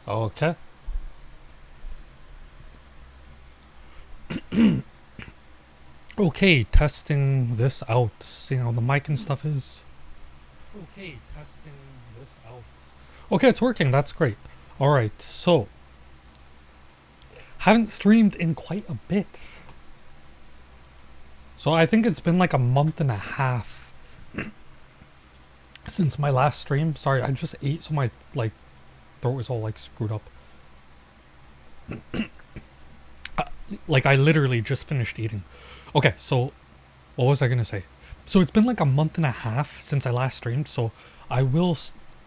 Okay. Okay, testing this out. Seeing how the mic and stuff is. Okay, testing this out. Okay, it's working. That's great. Alright, so. Haven't streamed in quite a bit. So I think it's been like a month and a half since my last stream. Sorry, I just ate, so my throat was all screwed up. I literally just finished eating. Okay, so what was I gonna say? So it's been like a month and a half since I last streamed, so I will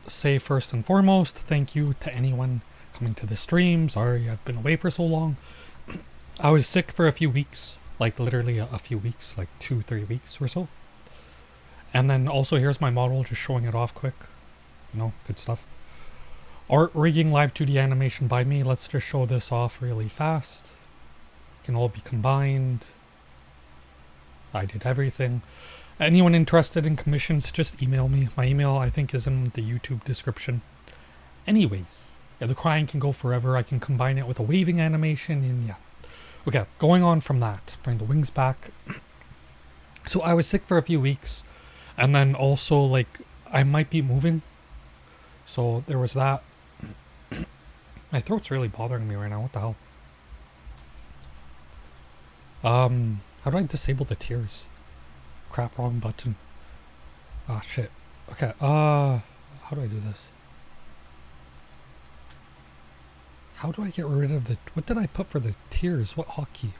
say first and foremost, thank you to anyone coming to the stream. Sorry I've been away for so long. I was sick for a few weeks, literally a few weeks, 2-3 weeks or so. And then also here's my model, just showing it off quick. Good stuff. Art rigging live 2D animation by me. Let's just show this off really fast. It can all be combined. I did everything. Anyone interested in commissions, just email me. My email, I think, is in the YouTube description. Anyways, yeah, the crying can go forever. I can combine it with a waving animation, and yeah. Okay, going on from that. Bring the wings back. So I was sick for a few weeks, and then also, I might be moving. So there was that. My throat's really bothering me right now. What the hell? How do I disable the tears? Crap, wrong button. Ah, shit. Okay, how do I do this? How do I get rid of the... What did I put for the tears? What hotkey?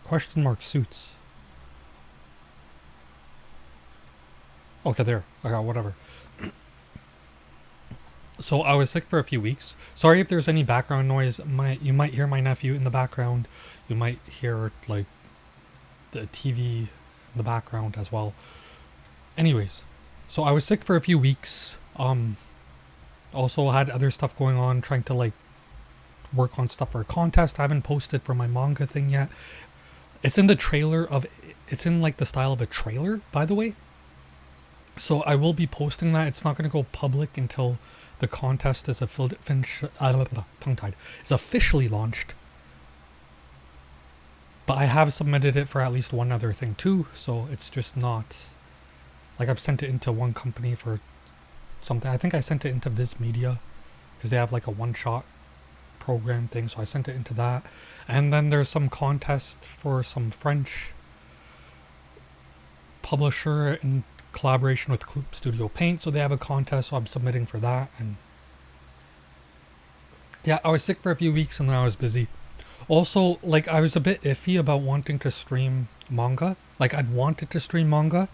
Question mark suits. Okay, there. I got whatever. So I was sick for a few weeks. Sorry if there's any background noise. You might hear my nephew in the background. You might hear the TV in the background as well. Anyways, so I was sick for a few weeks. Also had other stuff going on, trying to work on stuff for a contest. I haven't posted for my manga thing yet. It's in the trailer of... It's in the style of a trailer, by the way. So I will be posting that. It's not going to go public until the contest is tongue-tied. Is officially launched. But I have submitted it for at least one other thing too, so it's just not... I've sent it into one company for something. I think I sent it into Viz Media, because they have a one-shot program thing, so I sent it into that. And then there's some contest for some French publisher in collaboration with Club Studio Paint, so they have a contest, so I'm submitting for that. And yeah, I was sick for a few weeks and then I was busy. Also, I was a bit iffy about wanting to stream manga. I'd wanted to stream manga.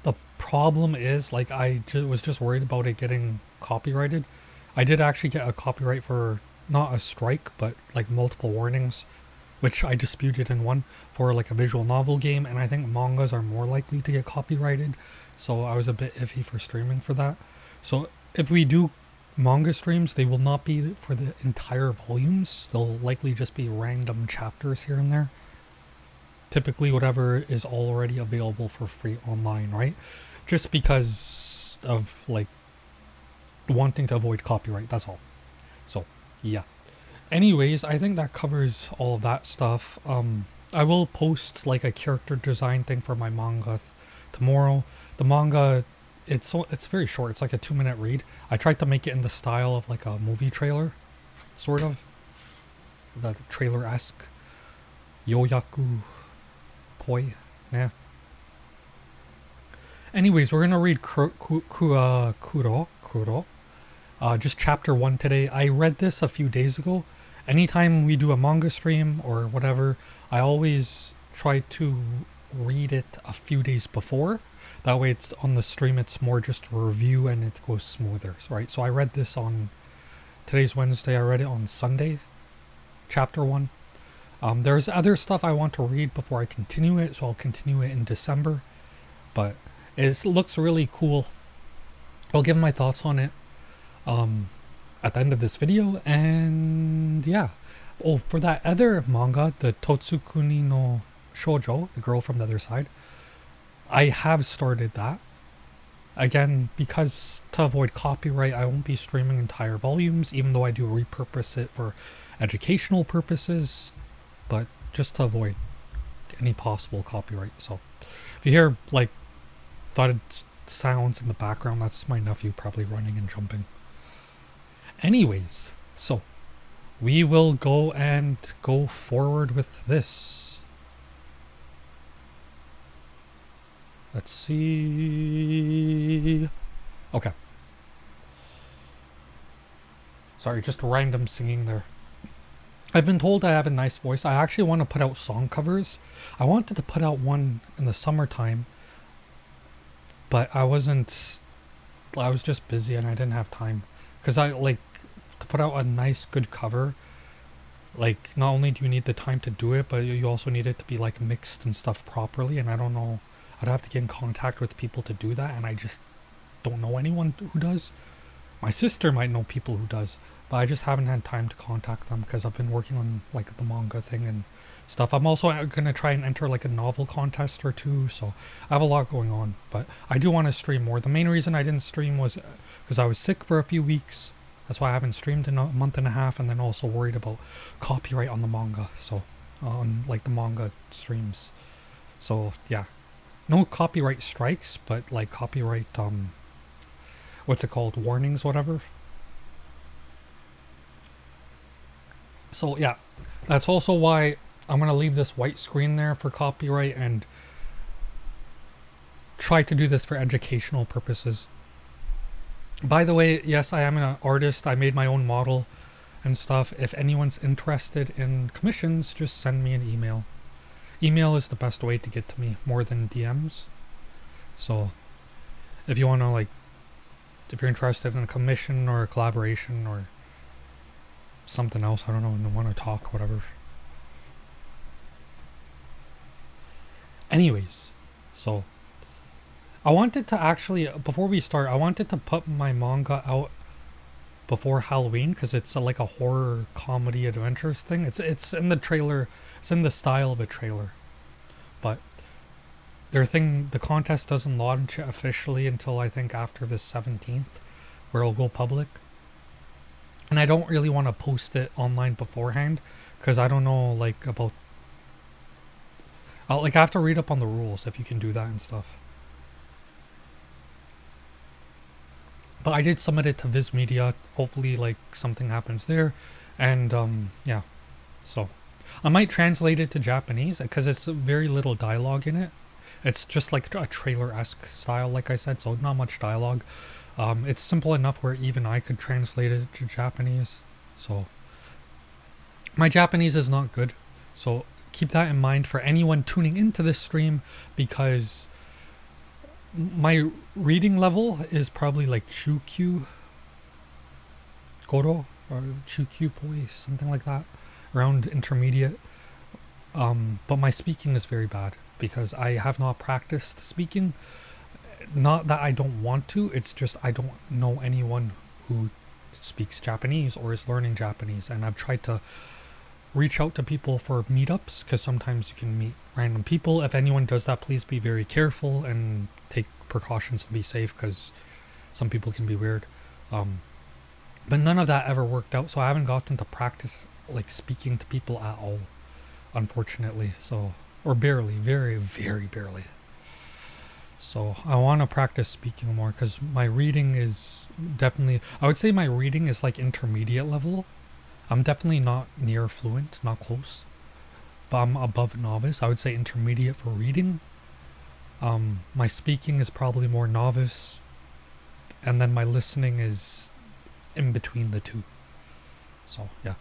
The problem is, I was just worried about it getting copyrighted. I did actually get a copyright for, not a strike, but multiple warnings, which I disputed in one, for a visual novel game, and I think mangas are more likely to get copyrighted, so I was a bit iffy for streaming for that. So if we do manga streams, they will not be for the entire volumes. They'll likely just be random chapters here and there. Typically whatever is already available for free online, right? Just because of wanting to avoid copyright, that's all. So yeah. Anyways, I think that covers all of that stuff. I will post a character design thing for my manga tomorrow. The manga, it's very short. It's a 2-minute read. I tried to make it in the style of a movie trailer, sort of. The trailer-esque. Yoyaku poi. Yeah. Anyways, we're gonna read KURO. Just chapter 1 today. I read this a few days ago. Anytime we do a manga stream or whatever, I always try to read it a few days before. That way it's on the stream, it's more just a review and it goes smoother, right? So I read this on... Today's Wednesday, I read it on Sunday. Chapter 1. There's other stuff I want to read before I continue it, so I'll continue it in December. But it looks really cool. I'll give my thoughts on it at the end of this video, and yeah. Oh, for that other manga, the Totsukuni no Shoujo, the girl from the other side, I have started that. Again, because to avoid copyright, I won't be streaming entire volumes, even though I do repurpose it for educational purposes, but just to avoid any possible copyright. So if you hear like thud sounds in the background, that's my nephew probably running and jumping. Anyways, so we will go forward with this. Let's see. Okay. Sorry, just random singing there. I've been told I have a nice voice. I actually want to put out song covers. I wanted to put out one in the summertime, but I was just busy and I didn't have time. Because I like to put out a nice, good cover. Like, not only do you need the time to do it, but you also need it to be like mixed and stuff properly. And I don't know. I'd have to get in contact with people to do that, and I just don't know anyone who does. My sister might know people who does, but I just haven't had time to contact them because I've been working on like the manga thing and stuff. I'm also gonna try and enter like a novel contest or two, so I have a lot going on. But I do want to stream more. The main reason I didn't stream was because I was sick for a few weeks. That's why I haven't streamed in a month and a half, and then also worried about copyright on the manga. So on like the manga streams. So yeah. No copyright strikes, but like copyright, what's it called? Warnings, whatever. So yeah, that's also why I'm going to leave this white screen there for copyright and try to do this for educational purposes. By the way, yes, I am an artist. I made my own model and stuff. If anyone's interested in commissions, just send me an email. Email is the best way to get to me, more than DMs. So if you want to like, if you're interested in a commission or a collaboration or something else, I don't know, and want to talk, whatever. Anyways, so I wanted to actually, before we start, I wanted to put my manga out before Halloween because it's like a horror comedy adventures thing. It's in the trailer. It's in the style of a trailer, but the contest doesn't launch officially until I think after the 17th, where it'll go public. And I don't really want to post it online beforehand because I don't know like about. I have to read up on the rules if you can do that and stuff. But I did submit it to Viz Media. Hopefully, like something happens there, and yeah. So I might translate it to Japanese because it's very little dialogue in it. It's just like a trailer-esque style, like I said. So not much dialogue. It's simple enough where even I could translate it to Japanese. So my Japanese is not good. So keep that in mind for anyone tuning into this stream, because my reading level is probably like Chukyu Koro or Chukyu Poi, something like that, around intermediate. But my speaking is very bad because I have not practiced speaking. Not that I don't want to, it's just I don't know anyone who speaks Japanese or is learning Japanese, and I've tried to reach out to people for meetups because sometimes you can meet random people. If anyone does that, please be very careful and take precautions and be safe because some people can be weird. But none of that ever worked out, so I haven't gotten to practice like speaking to people at all, unfortunately. So, or barely, very, very barely. So I want to practice speaking more because my reading is definitely, I would say my reading is like intermediate level. I'm definitely not near fluent, not close, but I'm above novice. I would say intermediate for reading. My speaking is probably more novice, and then my listening is in between the two. So yeah.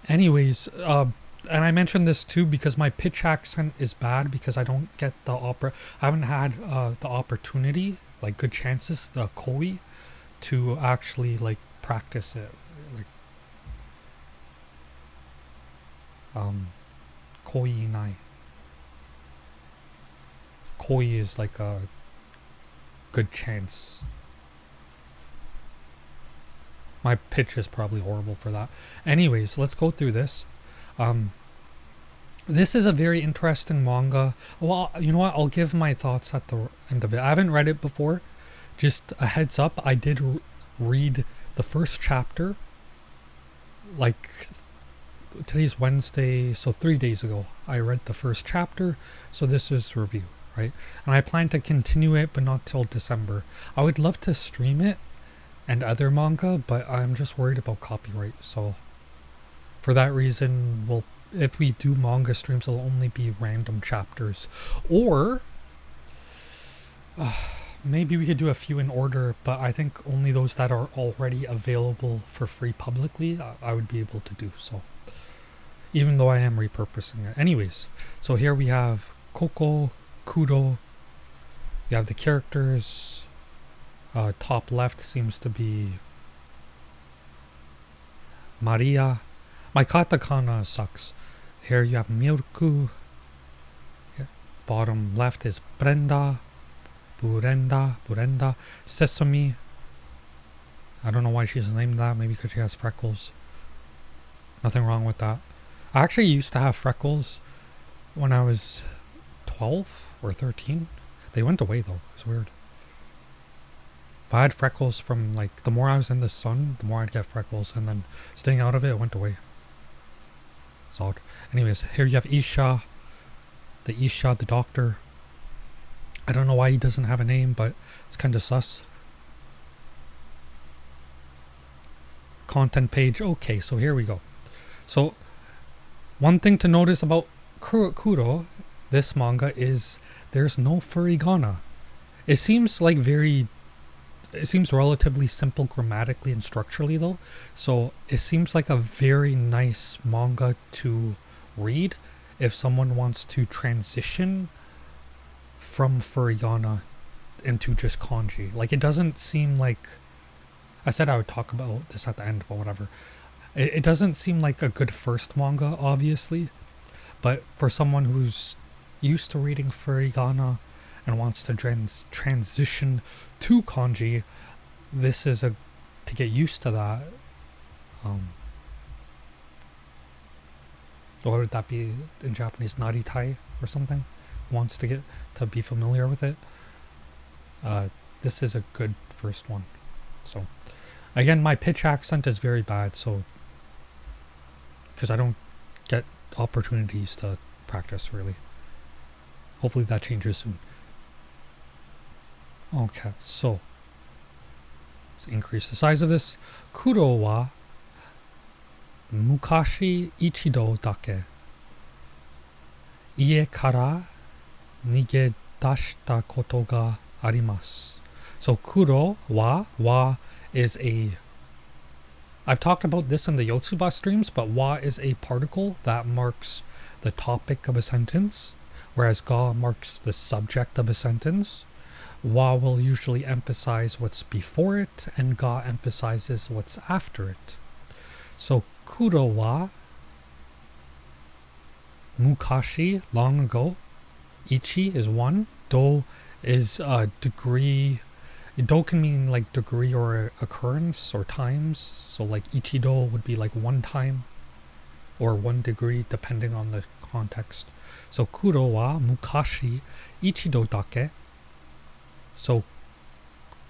Anyways, and I mentioned this too because my pitch accent is bad because I don't get the I haven't had the opportunity, like good chances, the koi, to actually like practice it. Like koi nai. Koi is like a good chance. My pitch is probably horrible for that. Anyways, let's go through this. This is a very interesting manga. Well, you know what? I'll give my thoughts at the end of it. I haven't read it before, just a heads up, I did read the first chapter, like, today's Wednesday, so 3 days ago, I read the first chapter, so this is review, right? And I plan to continue it, but not till December. I would love to stream it and other manga, but I'm just worried about copyright, so for that reason, if we do manga streams, it'll only be random chapters. Or maybe we could do a few in order, but I think only those that are already available for free publicly, I would be able to do so. Even though I am repurposing it. Anyways, so here we have Koko, KURO. We have the characters. Top left seems to be Maria. My katakana sucks. Here you have Mirku. Yeah. Bottom left is Brenda. Burenda. Sesame. I don't know why she's named that. Maybe because she has freckles. Nothing wrong with that. I actually used to have freckles when I was 12 or 13. They went away though. It's weird. But I had freckles from, like, the more I was in the sun, the more I'd get freckles, and then staying out of it, it went away. It's odd. Anyways, here you have Isha, the doctor. I don't know why he doesn't have a name, but it's kind of sus. Content page. Okay, so here we go. So, one thing to notice about KURO, this manga, is there's no furigana. It seems relatively simple grammatically and structurally though. So it seems like a very nice manga to read if someone wants to transition from furigana into just kanji. Like, it doesn't seem like, I said I would talk about this at the end, but whatever. It doesn't seem like a good first manga, obviously, but for someone who's used to reading furigana and wants to transition to kanji, this is to get used to that. What would that be in Japanese? Naritai or something? Wants to get to be familiar with it. This is a good first one. So, again, my pitch accent is very bad, so because I don't get opportunities to practice really. Hopefully that changes soon. Okay, so let's increase the size of this. KURO wa mukashi ichido dake ie kara nigedashita koto ga arimasu. So KURO wa is I've talked about this in the Yotsuba streams, but wa is a particle that marks the topic of a sentence, whereas ga marks the subject of a sentence. Wa will usually emphasize what's before it, and ga emphasizes what's after it. So KURO wa mukashi, long ago. Ichi is one. Do is degree. Do can mean like degree or occurrence or times. So like ichido would be like one time or 1 degree depending on the context. So KURO wa mukashi ichido dake. So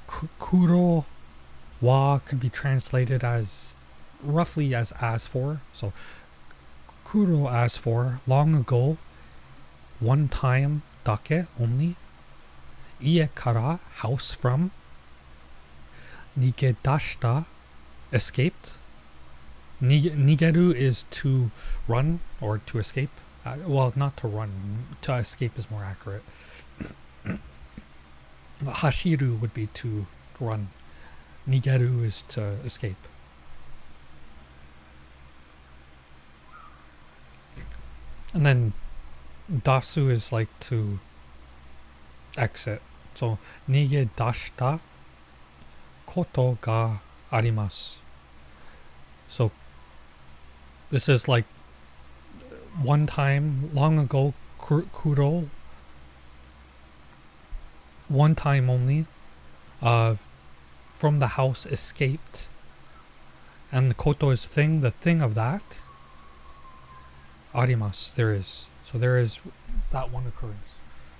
KURO wa could be translated as roughly as for. So KURO as for, long ago, one time, dake, only. Ie kara, house from. Nigedashita, escaped. Nigeru is to run or to escape. Well, not to run. To escape is more accurate. Hashiru would be to run. Nigeru is to escape. And then dasu is like to exit. So nige dashita koto ga arimasu. So this is like one time, long ago, KURO, one time only, from the house escaped. And the koto is thing, the thing of that. Arimasu, there is. So there is that one occurrence.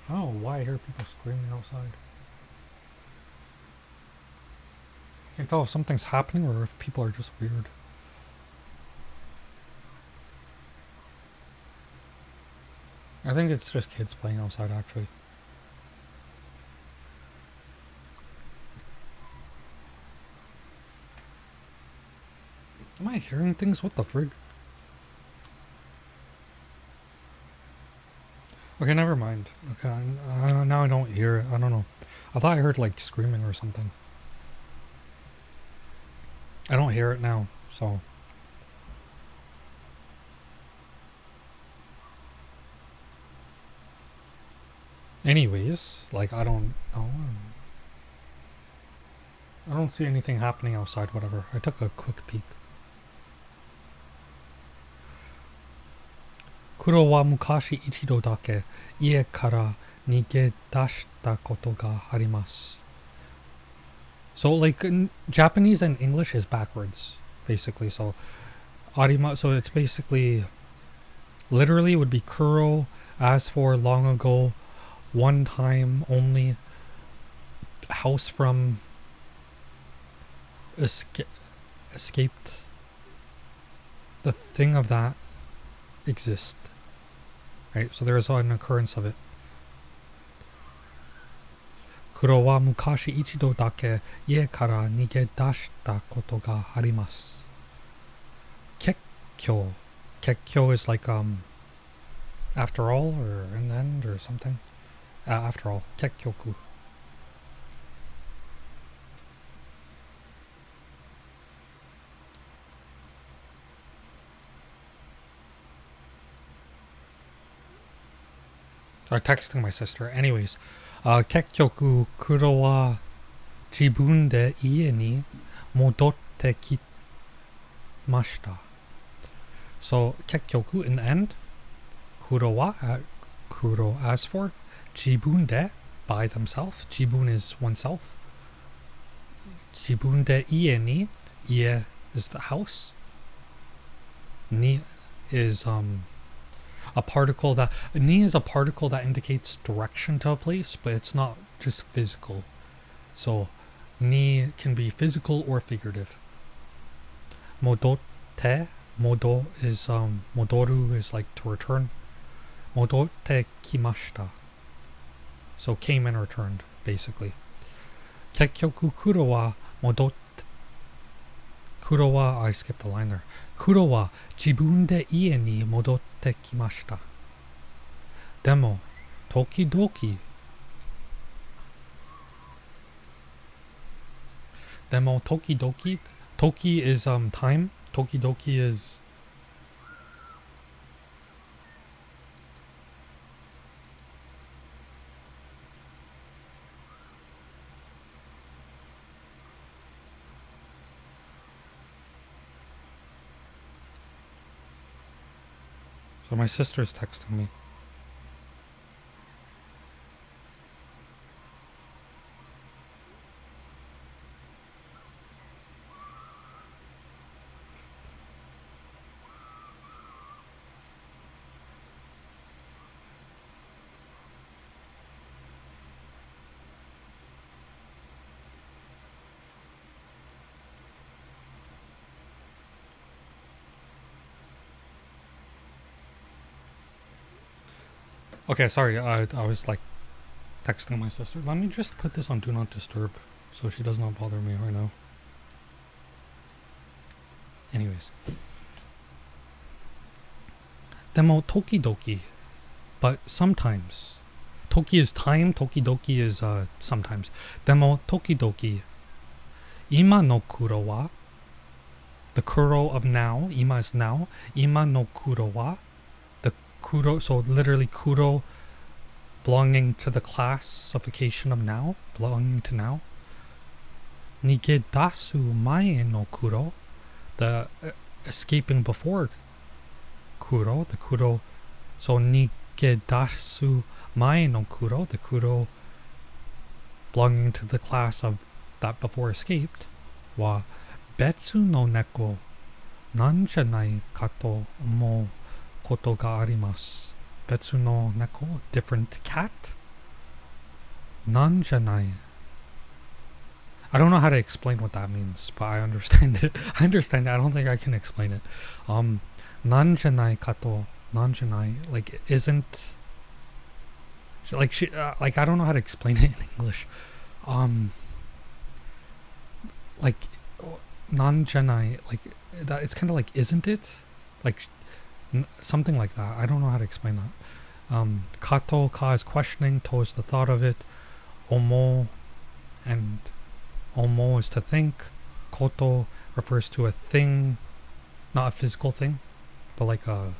I don't know why I hear people screaming outside. can't tell if something's happening or if people are just weird. I think it's just kids playing outside, actually. Am I hearing things? What the frig? Okay, never mind. Okay, now I don't hear it. I don't know. I thought I heard like screaming or something. I don't hear it now, so. Anyways, like I don't know. I don't see anything happening outside, whatever. I took a quick peek. Kuro wa mukashi ichido dake ie kara nige dashita koto ga arimasu. So like in Japanese and English is backwards, basically. So arima, so it's basically literally would be kuro, as for long ago, one time only, house from escaped. The thing of that exist. Right, so there is an occurrence of it. Kuro wa mukashi ichido dake ie kara nige dashita koto ga arimasu. Kekkyo. Kekkyo is like after all or in the end or something. After all, kekkyoku. Or texting my sister. Anyways, kekkyoku kuro wa jibun de ie ni modotte kimashita. So kekkyoku in the end, kuro wa kuro as for, jibun de by themselves. Jibun is oneself. Jibun de ie ni, ie is the house. Ni is a particle that indicates direction to a place, but it's not just physical. So ni can be physical or figurative. Modotte, modo is modoru is like to return. Modotte kimashita. So came and returned, basically. Kekkyoku kuro wa modotte. Kuro wa, I skipped a line there. Kuro wa jibun de ie ni modotte kimashita. Demo, tokidoki. Demo, tokidoki. Toki is time. Tokidoki is so my sister's texting me. Okay, sorry, I was like texting my sister. Let me just put this on Do Not Disturb so she does not bother me right now. Anyways. Demo tokidoki, but sometimes. Toki is time, tokidoki is sometimes. Demo tokidoki. Ima no kuro wa. The kuro of now, ima is now. Ima no kuro wa. Kuro, so literally kuro belonging to the classification of now, belonging to now. Nigedasu mae no kuro, the escaping before kuro, the kuro. So nigedasu mae no kuro, the kuro belonging to the class of that before escaped, wa betsu no neko nan janai kato mo koto ga arimasu. Betsu no neko, different cat. Nan janai. I don't know how to explain what that means, but I understand it. I understand it. I don't think I can explain it. Nanjanai kato, nanjanai, like isn't, like she, like I don't know how to explain it in English. Like nanjanai, like that. It's kind of like isn't it, like something like that. I don't know how to explain that. Kato, ka is questioning, to is the thought of it, omo, and omo is to think. Koto refers to a thing, not a physical thing, but like an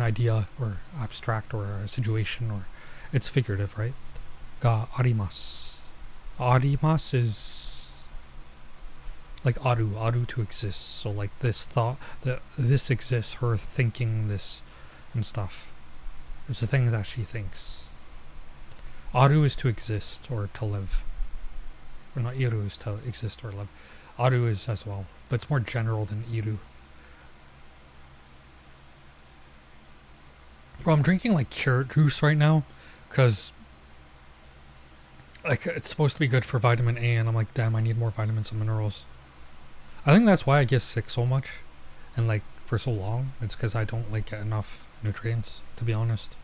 idea or abstract or a situation, or it's figurative, right? Ga arimasu. Arimasu is like aru to exist. So like this thought, that this exists, her thinking this and stuff. It's the thing that she thinks. Aru is to exist or to live. Or not, iru is to exist or live. Aru is as well, but it's more general than iru. Bro, I'm drinking like carrot juice right now, because like it's supposed to be good for vitamin A, and I'm like, damn, I need more vitamins and minerals. I think that's why I get sick so much, and like for so long. It's because I don't like get enough nutrients, to be honest.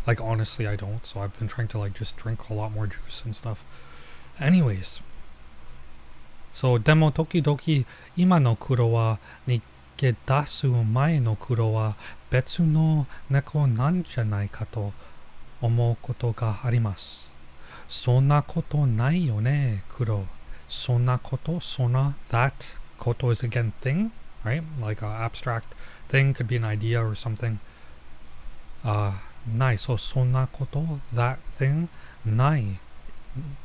Like honestly, I don't. So I've been trying to like just drink a lot more juice and stuff. Anyways, so demo tokidoki ima no kuro wa nigedasu mae no kuro wa betsu no neko nan janai ka to omou koto ga arimasu. Sonna koto nai yo ne, kuro. Sonna koto, sonna, that. Koto is again thing, right? Like an abstract thing, could be an idea or something. Nai, so sonna koto, that thing. Nai,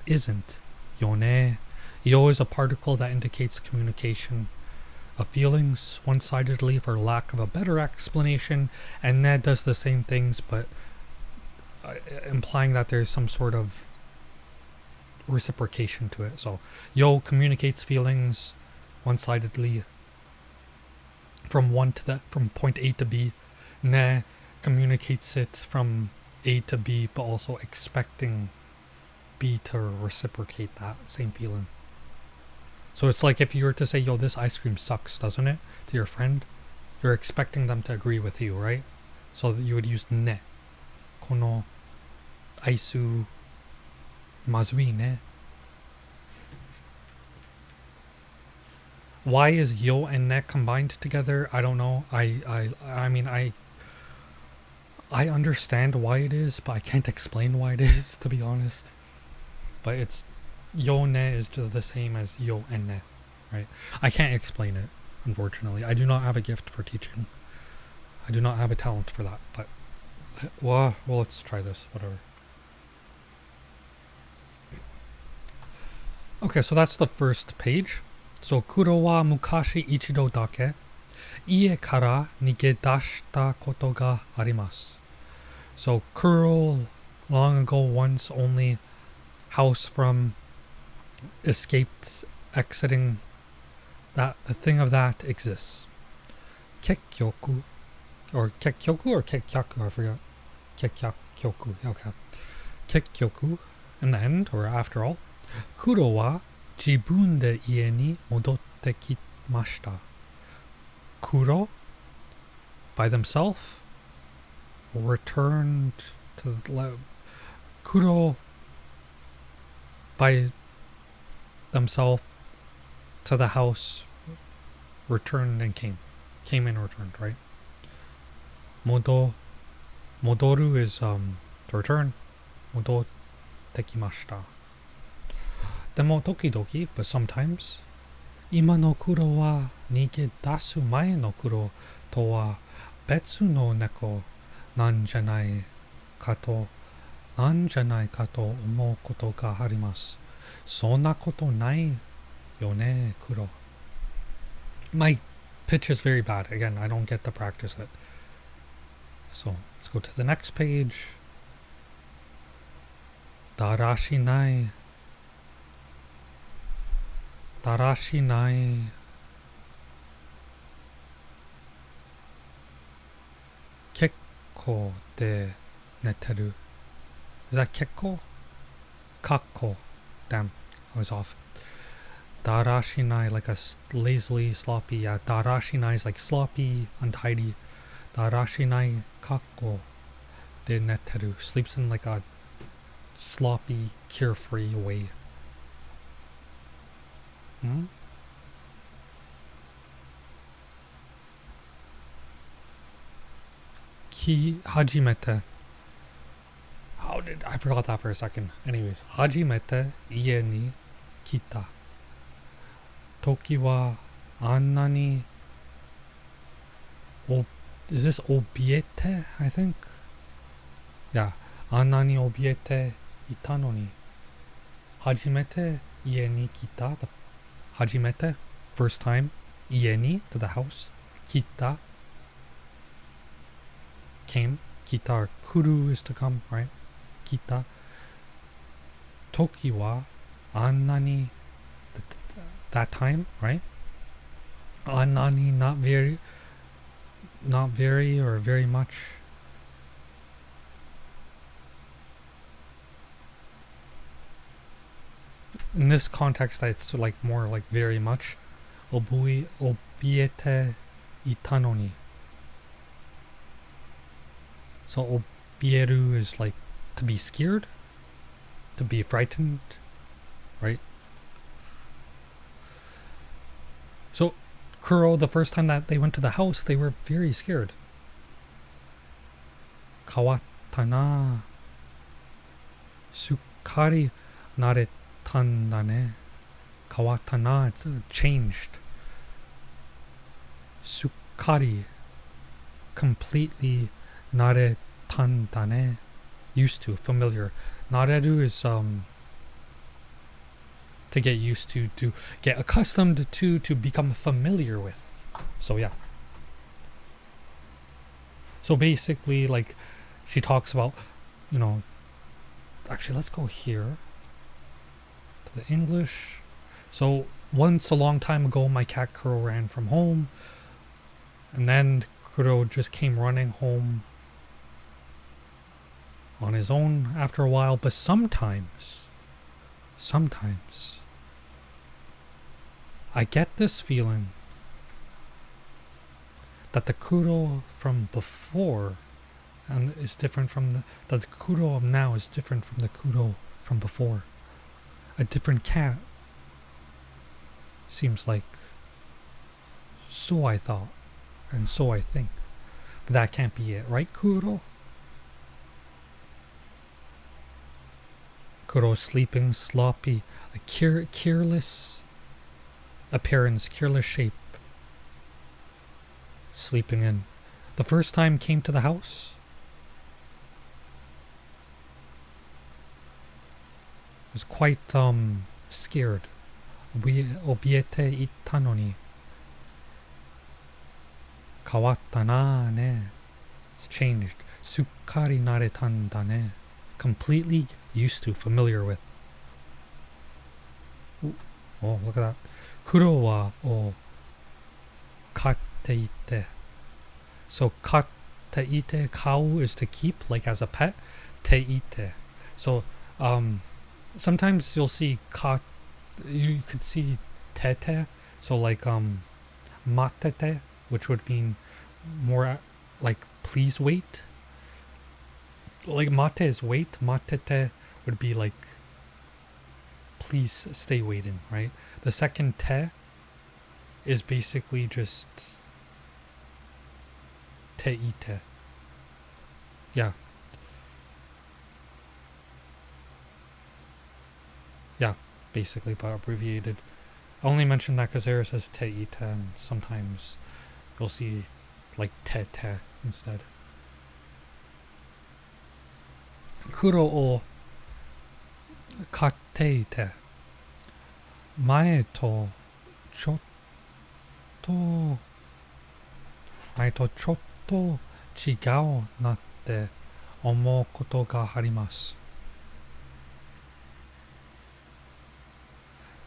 isn't. Yone. Yo is a particle that indicates communication of feelings one-sidedly, for lack of a better explanation, and ne does the same things, but implying that there's some sort of reciprocation to it. So yo communicates feelings one-sidedly from point A to B. Ne communicates it from A to B, but also expecting B to reciprocate that same feeling. So it's like if you were to say, yo, this ice cream sucks, doesn't it, to your friend, you're expecting them to agree with you, right? So that you would use ne. Kono aisu mazui ne. Why is yo and ne combined together? I don't know. I mean I understand why it is, but I can't explain why it is, to be honest. But it's yo ne is just the same as yo and ne, right? I can't explain it, unfortunately. I do not have a gift for teaching. I do not have a talent for that, but well, let's try this, whatever. Okay, so that's the first page. So Kuro wa mukashi ichido dake ie kara nigedashita koto ga arimasu. So Kuro, long ago, once only, house from, escaped, exiting, that the thing of that exists. Kekkyoku, or kekkyoku or kekkyaku, I forgot. Kekkyaku, okay. Kekkyoku, in the end, or after all, Kuro wa jibun de ie ni modotte kimashita. Kuro, by themselves, returned to the Kuro by themselves to the house, returned and came and returned, right? Modoru is to return. Modotte kimashita. Demo tokidoki, but sometimes. Ima no kuro wa nigedasu mae no kuro to wa betsu no neko nan janai ka to omou koto ga arimasu. Sonna koto nai yo ne, kuro. My pitch is very bad. Again, I don't get to practice it. So let's go to the next page. Darashi nai. Darashi nai. Kekko de neteru. Is that kekko? Kakko. Damn. I was off. Darashinai, like a lazily, sloppy. Yeah, darashinai is like sloppy, untidy. Darashinai kakko de neteru. Sleeps in like a sloppy, carefree way. Hmm? Ki hajimete. How did I forgot that for a second? Anyways, hajimete ie ni kita. Toki wa anna ni is this obiete, I think? Yeah. Anna ni obiete ita no ni. Hajimete ie ni kita. The hajimete, first time. Ie ni, to the house. Kita, came. Kita or kuru is to come, right? Kita. Toki wa anna ni, that time, right? Anna ni, not very or very much. In this context, it's like more like very much. Obiete ita no ni. So obieru is like to be scared, to be frightened, right? So Kuro, the first time that they went to the house, they were very scared. Kawatta na. Sukkari naretan da ne. Kawatta na, it's changed. Sukkari, completely. Naretan da ne. Used to, familiar. Nareru is to get used to get accustomed to become familiar with. So yeah. So basically, like, she talks about, you know, actually let's go here to the English. So once a long time ago, my cat Kuro ran from home, and then Kuro just came running home on his own after a while. But sometimes I get this feeling that the Kuro from before and is different from that the Kuro of now is different from the Kuro from before. A different cat, seems like. So I thought, and so I think. But that can't be it, right, Kuro? Kuro sleeping, sloppy, a careless appearance, careless shape. Sleeping in. The first time came to the house, was quite scared. Obiete ita no ni. Kawatta na ne. It's changed. Sukkari naretan da ne. Completely used to, familiar with. Ooh. Oh, look at that. Kuro wa o katte ite. So katte ite, cow is to keep, like as a pet. Te ite. So sometimes you'll see you could see tete. So like matete, which would mean more like please wait. Like mate is wait, matete would be like please stay waiting, right? The second te is basically just te ite. Yeah. Yeah, basically, but abbreviated. I only mention that because there says te ite, and sometimes you'll see like te te instead. Kuro o katte ite. Mae to chotto chigao natte omou koto ga arimasu.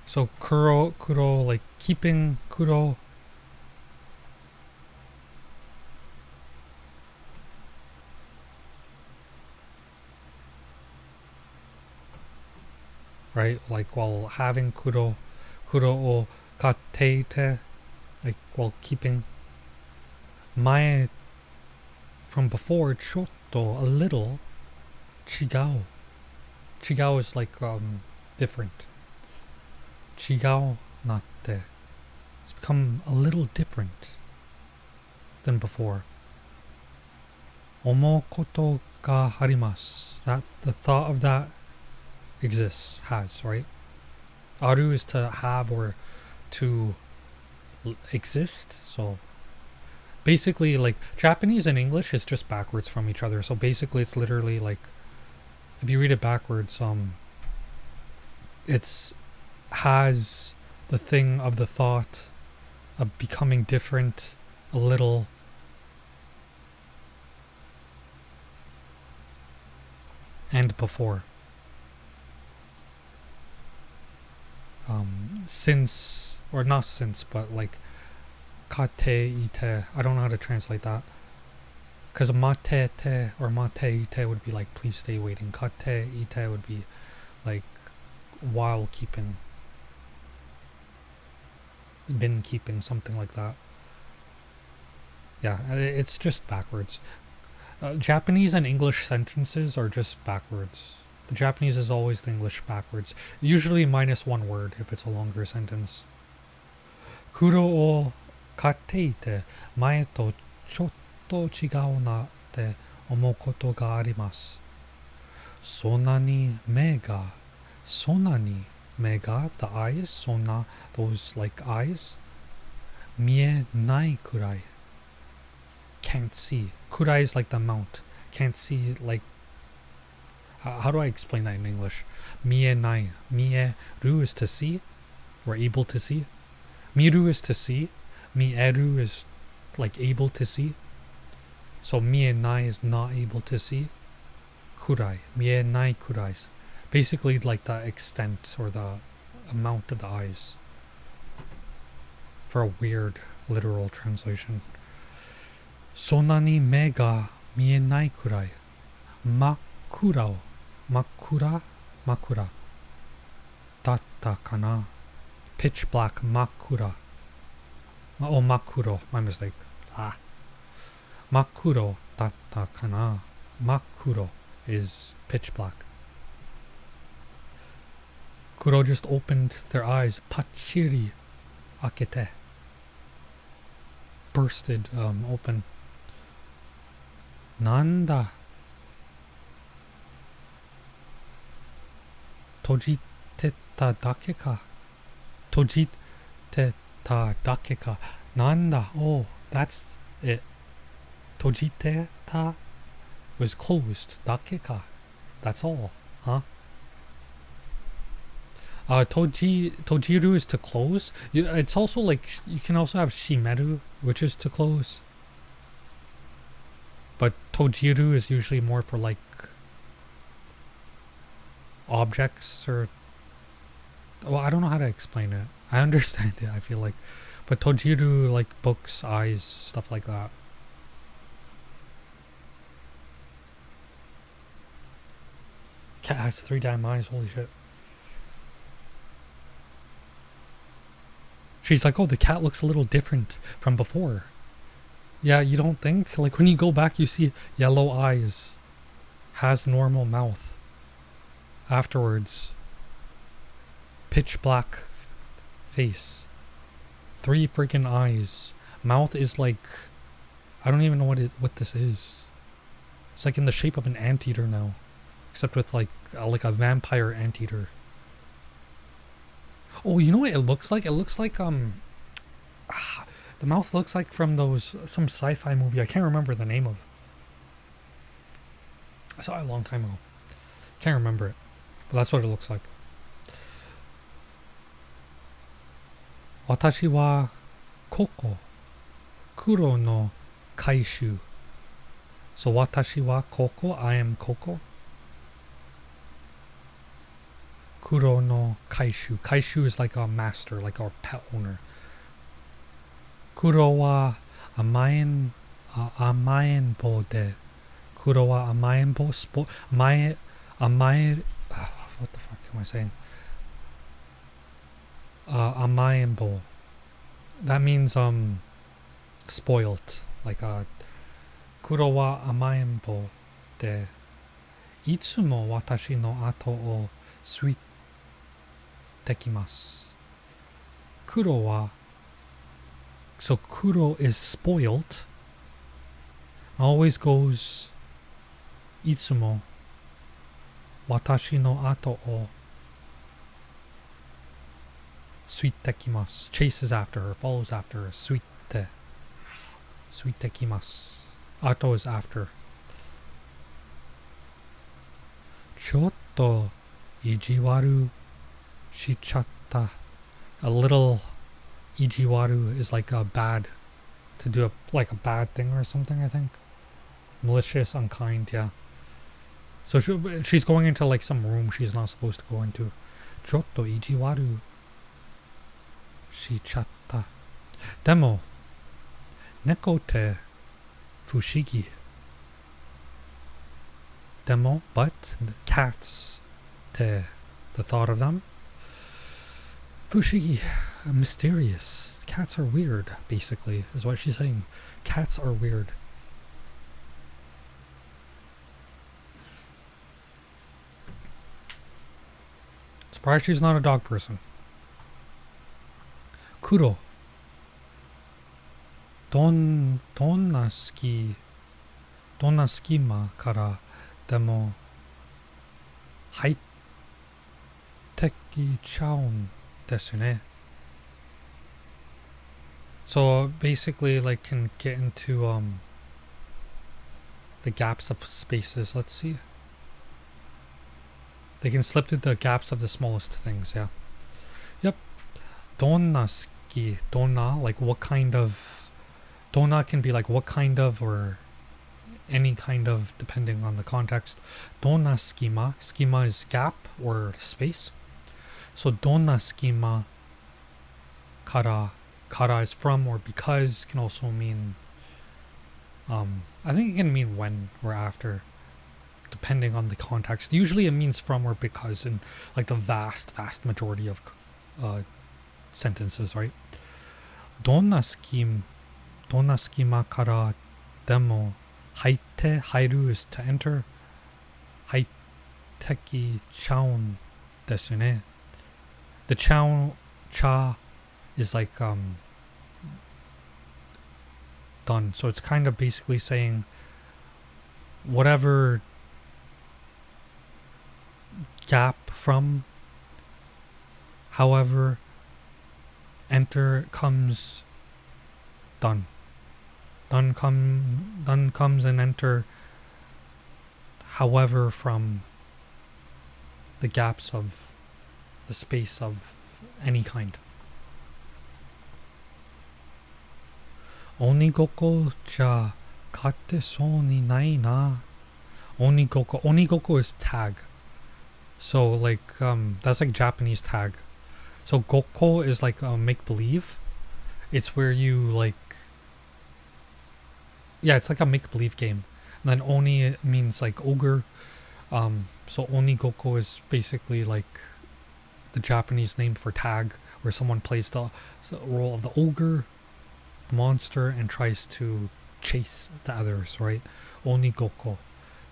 So Kuro, like keeping Kuro. Right. right? Like while having kuro o kateite, like while keeping. Mae from before, chotto, a little. Chigao. Chigao is like different. Chigao natte. It's become a little different than before. Omokoto ga harimasu. That the thought of that exists, has, right? Aru is to have or to exist. So basically, like Japanese and English is just backwards from each other. So basically, it's literally like, if you read it backwards, it's has the thing of the thought of becoming different a little. And before. Since, or not since, but like kate ite. I don't know how to translate that. Because mate te or mate ite would be like please stay waiting. Kate ite would be like while keeping. Been keeping, something like that. Yeah, it's just backwards. Japanese and English sentences are just backwards. The Japanese is always the English backwards. Usually minus one word if it's a longer sentence. Kuro o kateite mae to chotto chigau na te omou koto ga arimasu. Sonna ni me ga. Sonna ni me ga, the eyes. Sonna, those like eyes. Mie nai kurai. Can't see. Kurai is like the amount. Can't see, like, how do I explain that in English? Mie nai. Mie ru is to see, or able to see. Miru is to see. Mieru is like able to see. So mie nai is not able to see. Kurai. Mie nai kurai. Basically like the extent or the amount of the eyes. For a weird literal translation. Sonna ni me ga mie nai kurai. Makura o. Makura datta kana. Pitch black makura. Oh, makuro. My mistake. Makuro datta kana. Makuro is pitch black. Kuro just opened their eyes. Pachiri akete. Bursted open. Nanda. Tojite ta dake ka. Tojite ta dake ka. Nanda. Oh, that's it. Tojite ta was closed. Dake ka. That's all. Huh? Tojiru is to close. It's also like, you can also have shimeru, which is to close. But tojiru is usually more for like objects or, well, I don't know how to explain it. I understand it, I feel like. But tojiru, like books, eyes, stuff like that. Cat has 3 damn eyes, holy shit. She's like, oh, the cat looks a little different from before. Yeah, you don't think? Like when you go back, you see yellow eyes. Has normal mouth. Afterwards, pitch black face. 3 freaking eyes. Mouth is like, I don't even know what this is. It's like in the shape of an anteater now. Except with like a vampire anteater. Oh, you know what it looks like? It looks like the mouth looks like from some sci-fi movie. I can't remember the name of. I saw it a long time ago. Can't remember it, but that's what it looks like. Watashi wa koko kuro no kaishu. So watashi wa koko, I am Koko. Kuro no kaishu. Kaishu is like a master, like our pet owner. Kuro wa amaen bo de. Kuro wa amaen bo. What the fuck am I saying? amaembo. That means spoiled. Like Kuro wa amaembo de itsumo watashi no ato o suite dekimasu. Kuro wa, so Kuro is spoiled. Always goes itsumo watashi no ato o suite dekimasu. Chases after her, follows after her. Suite dekimasu. Ato is after. Chotto ijiwaru shichatta. A little ijiwaru is like a bad, to do like a bad thing or something, I think. Malicious, unkind, yeah. So she's going into like some room she's not supposed to go into. Chotto ijiwaru shichatta. Demo, neko te fushigi. Demo, but cats, te, the thought of them. Fushigi, mysterious. Cats are weird, basically, is what she's saying. Cats are weird. Surprised she's not a dog person. Kuro. Donna skima kara demo haiteki chaun desu ne. So basically, like, can get into the gaps of spaces. Let's see. They can slip through the gaps of the smallest things. Yeah. Yep. Donna ski. Donna, like what kind of. Donna can be like what kind of, or any kind of, depending on the context. Donna skima. Skima is gap or space. So donna skima kara. Kara is from or because, can also mean, I think it can mean when or after, depending on the context. Usually it means from or because in like the vast majority of sentences, right? Donna skima kara demo haite, hairu is to enter, haiteki chaun desu ne. The cha is like done. So it's kind of basically saying whatever gap from, however, enter comes done. Done comes and enter, however, from the gaps of the space of any kind. Onigoko ja katte sou ni nai na. Onigoko is tag. So like that's like Japanese tag. So goko is like make believe. It's where you like, yeah, it's like a make believe game. And then oni means like ogre. So onigoko is basically like the Japanese name for tag, where someone plays the role of the ogre, the monster, and tries to chase the others, right? Onigoko.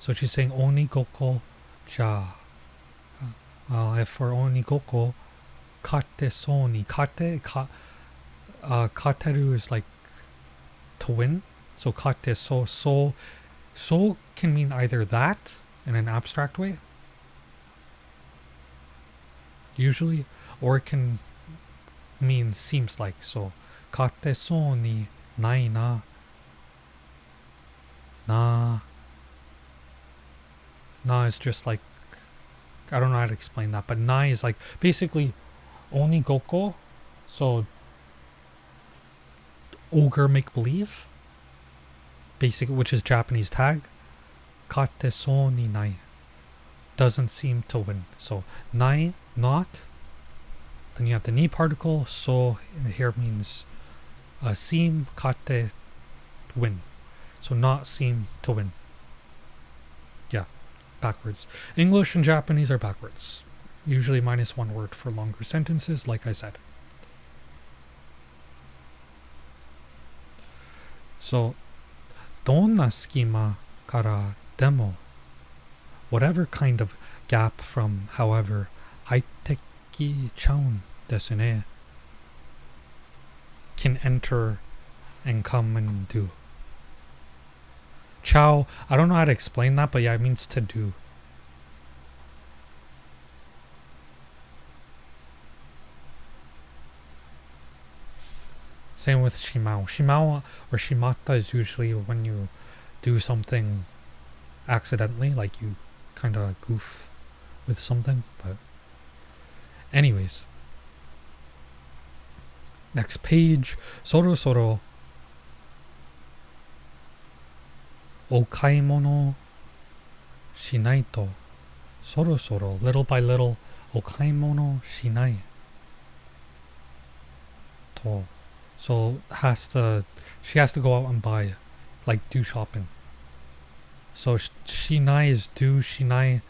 So she's saying onigoko ja. For onigoko, kate soni. Kateru is like to win. So kate so can mean either that in an abstract way, usually, or it can mean seems like. So kate sou ni nai na. Na is just like, I don't know how to explain that, but nai is like basically onigoko. So ogre make believe, basically, which is Japanese tag. Kate sou ni nai, doesn't seem to win. So nai, not. Then you have the ni particle. So here means seem, kate, win. So not seem to win. Yeah, backwards. English and Japanese are backwards. Usually -1 word for longer sentences, like I said. So, どんな隙間からでも whatever kind of gap from however 入ってきちゃうんですね can enter and come and do. Chow, I don't know how to explain that, but yeah, it means to do. Same with shimao. Shimao or shimata is usually when you do something accidentally, like you kind of goof with something, but anyways. Next page. Soro soro. Okaimono shinai to. Soro soro. Little by little. Okaimono shinai. To. So she has to go out and buy, like do shopping. So shinai is do, shinai.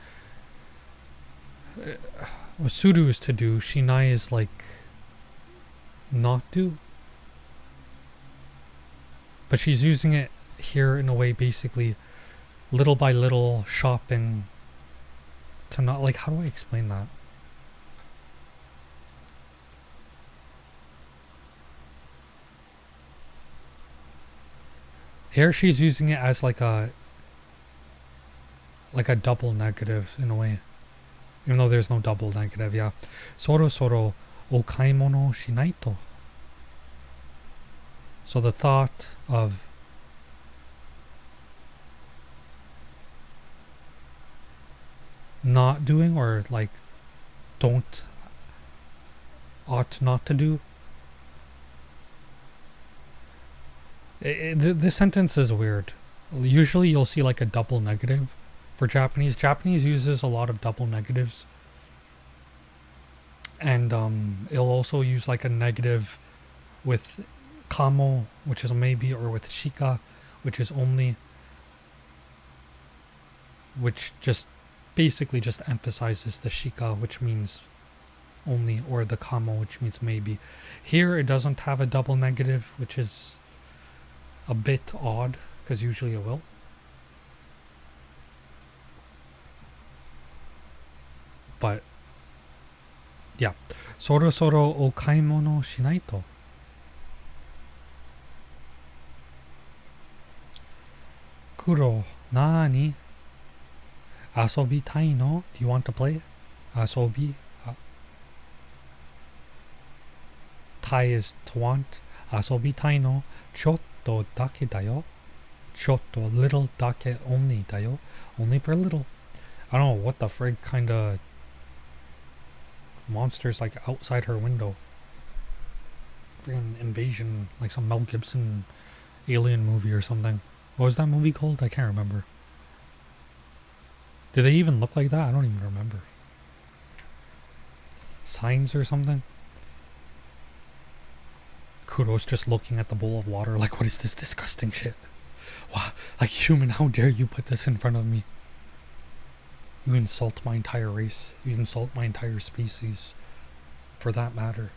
Sudu is to do, shinai is like not do. But she's using it here in a way basically little by little shopping to not, like, how do I explain that? Here she's using it as like a double negative in a way. Even though there's no double negative, yeah. Soro soro okaimono shinai to. So the thought of not doing, or like ought not to do. This sentence is weird. Usually you'll see like a double negative for Japanese. Japanese uses a lot of double negatives. And it'll also use like a negative with kamo, which is a maybe, or with shika, which is only, which just basically just emphasizes the shika, which means only, or the kamo, which means maybe. Here it doesn't have a double negative, which is a bit odd, because usually it will. But yeah. Soro soro okaimono shinai to. Kuro, nani? Asobitai no? Do you want to play? Asobi. Tai is to want. Asobitai no. Chotto dake da yo. Chotto, little dake only da yo. Only for little. I don't know what the frig kind of monsters like outside her window. Freaking invasion, like some Mel Gibson alien movie or something. What was that movie called? I can't remember. Did they even look like that? I don't even remember. Signs or something? Kuro's just looking at the bowl of water like, what is this disgusting shit? Wow, like, human, how dare you put this in front of me? You insult my entire race. You insult my entire species. For that matter.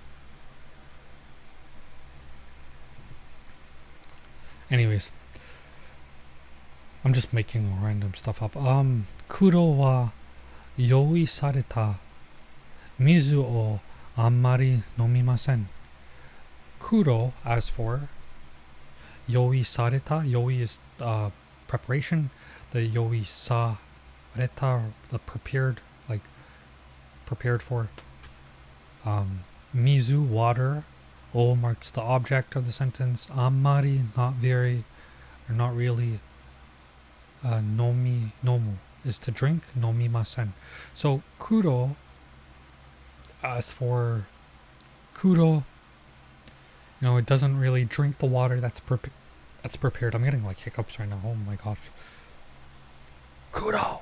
Anyways. I'm just making random stuff up. Kuro wa yoi sareta mizu o ammari nomimasen. Kuro, as for yoi sareta. Yoi is preparation. The yoi sareta, the prepared, like prepared for. Mizu, water. O marks the object of the sentence. Ammari, not very, or not really. Nomu is to drink. Nomimasen. So kuro, as for kuro, it doesn't really drink the water that's prepared. I'm getting like hiccups right now. Oh my gosh. Kuro.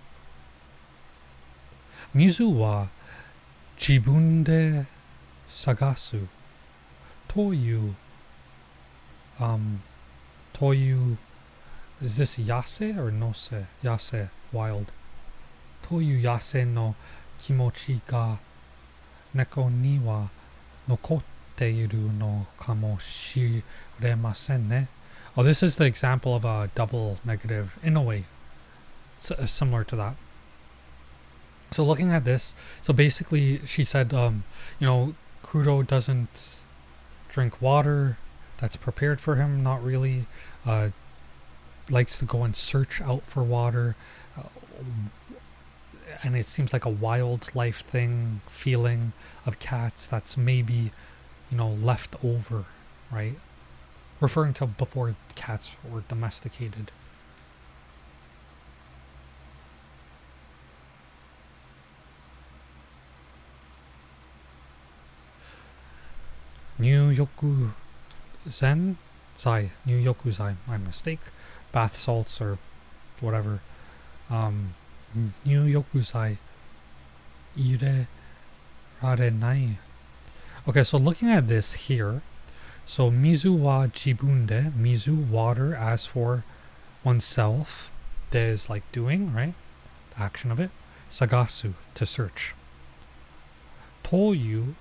Mizu wa jibun de sagasu. Toyu. Toyu. Is this yase or nose? Yase, wild. Toyu yase no kimochi ga neko ni wa nokotte iru no kamoshimasen ne. Oh, this is the example of a double negative in a way. It's similar to that. So looking at this, so basically she said, Kuro doesn't drink water that's prepared for him, not really. Likes to go and search out for water. And it seems like a wildlife thing, feeling of cats that's maybe, left over, right? Referring to before cats were domesticated. Nyūyokuzai, my mistake. Bath salts or whatever. Nyūyokuzai ire rarenai. Okay, so looking at this here, so mizu wa jibunde, mizu, water, as for oneself, de is like doing, right? The action of it. Sagasu, to search. Toyu,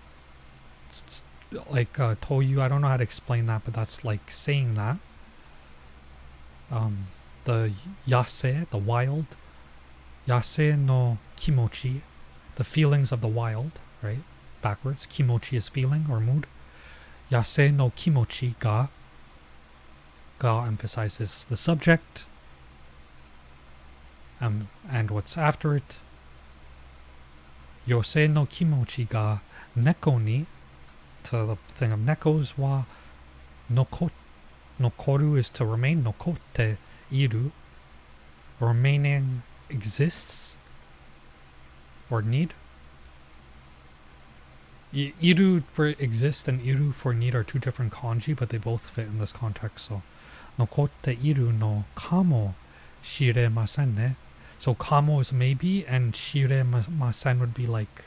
like toyu, I don't know how to explain that, but that's like saying that. The yase, the wild. Yase no kimochi, the feelings of the wild, right? Backwards. Kimochi is feeling or mood. Yase no kimochi ga. Ga emphasizes the subject. And what's after it. Yose no kimochi ga neko ni, to the thing of nekos wa nokoru is to remain, nokote iru, remaining exists or need. Iru for exist and iru for need are two different kanji, but they both fit in this context. So nokote iru no kamo shiremasen ne. So kamo is maybe, and shiremasen would be like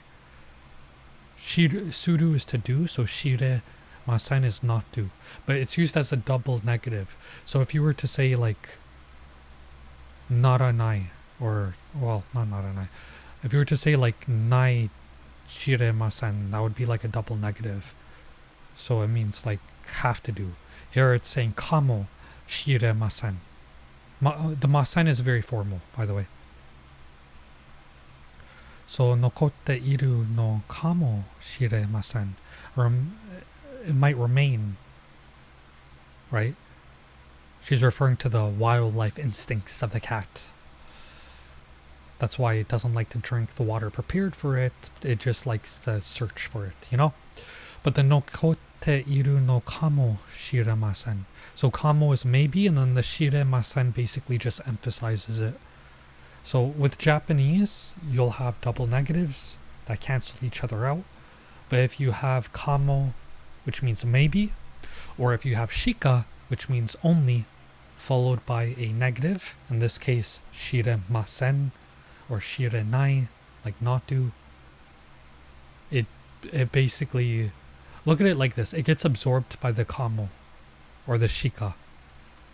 suru is to do, so shiremasen is not do. But it's used as a double negative. So if you were to say like naranai, or, well, not naranai. If you were to say like nai shiremasen, that would be like a double negative. So it means like have to do. Here it's saying kamo shiremasen. The masen is very formal, by the way. So nokotte iru no kamo shiremasen. It might remain, right? She's referring to the wildlife instincts of the cat. That's why it doesn't like to drink the water prepared for it. It just likes to search for it, But the nokote iru no kamo shiremasen. So kamo is maybe, and then the shiremasen basically just emphasizes it. So with Japanese, you'll have double negatives that cancel each other out. But if you have kamo, which means maybe, or if you have shika, which means only, followed by a negative, in this case shiremasen or shirenai, like not do, it basically, look at it like this, it gets absorbed by the kamo or the shika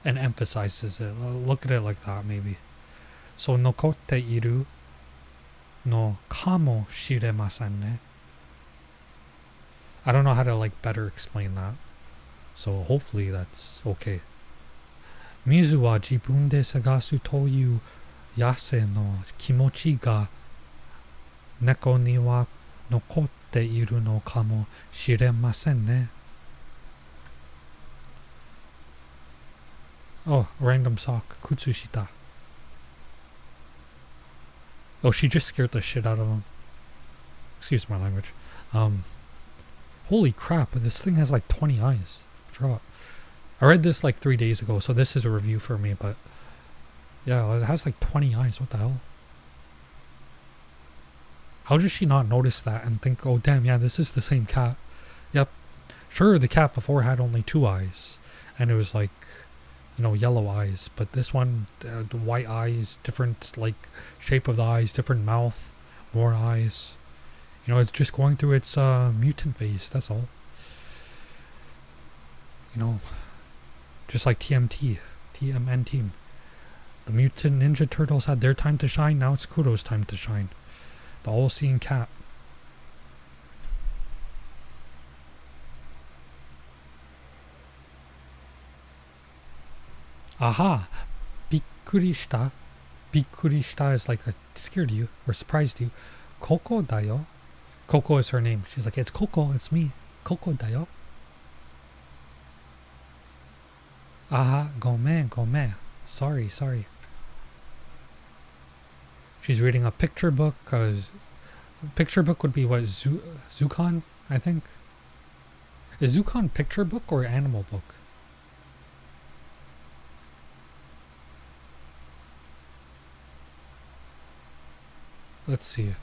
and emphasizes it. Look at it like that maybe. So nokotte iru no kamo shiremasen ne. I don't know how to like better explain that, so hopefully that's okay. Mizu wa jibun de sagasu toyu yase no kimochi ga neko ni wa nokotte iru no kamo shiremasen ne. Oh, random sock. Kutsushita. Oh, she just scared the shit out of him. Excuse my language. Holy crap, this thing has like 20 eyes. I forgot. I read this like 3 days ago, so this is a review for me, but yeah, it has like 20 eyes. What the hell? How did she not notice that and think, oh damn, yeah, this is the same cat? Yep. Sure, the cat before had only 2 eyes, and it was like, yellow eyes, but this one, the white eyes, different like shape of the eyes, different mouth, more eyes. It's just going through its mutant phase, that's all. Just like TMNT. The Mutant Ninja Turtles had their time to shine, now it's Kuro's time to shine. The all-seeing cat. Aha! Bikkurishita. Bikkurishita is like scared you or surprised you. Koko dayo. Coco is her name. She's like, it's Coco, it's me. Coco dayo. Aha, gomen. Sorry. She's reading a picture book. Picture book would be what, Zukan, I think? Is Zukan picture book or animal book? Let's see.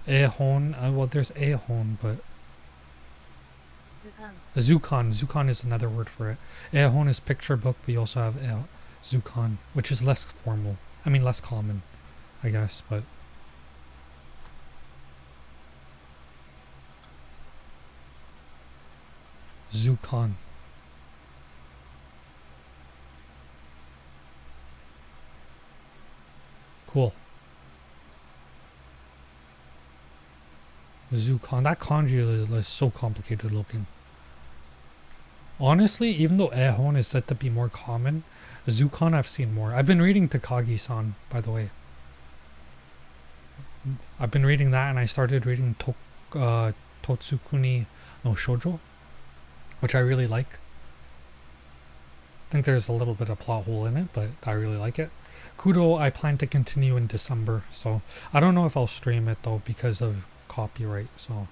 Ehon, well there's Ehon, but Zukan is another word for it. Ehon is picture book, but you also have Zukan, which is less formal. I mean less common, I guess, but Zukan. Cool. Zukan. That kanji is so complicated looking. Honestly, even though Ehon is said to be more common, Zukan I've seen more. I've been reading Takagi-san, by the way. I've been reading that, and I started reading Totsukuni no Shoujo, which I really like. I think there's a little bit of plot hole in it, but I really like it. KURO I plan to continue in December, so I don't know if I'll stream it though because of copyright, so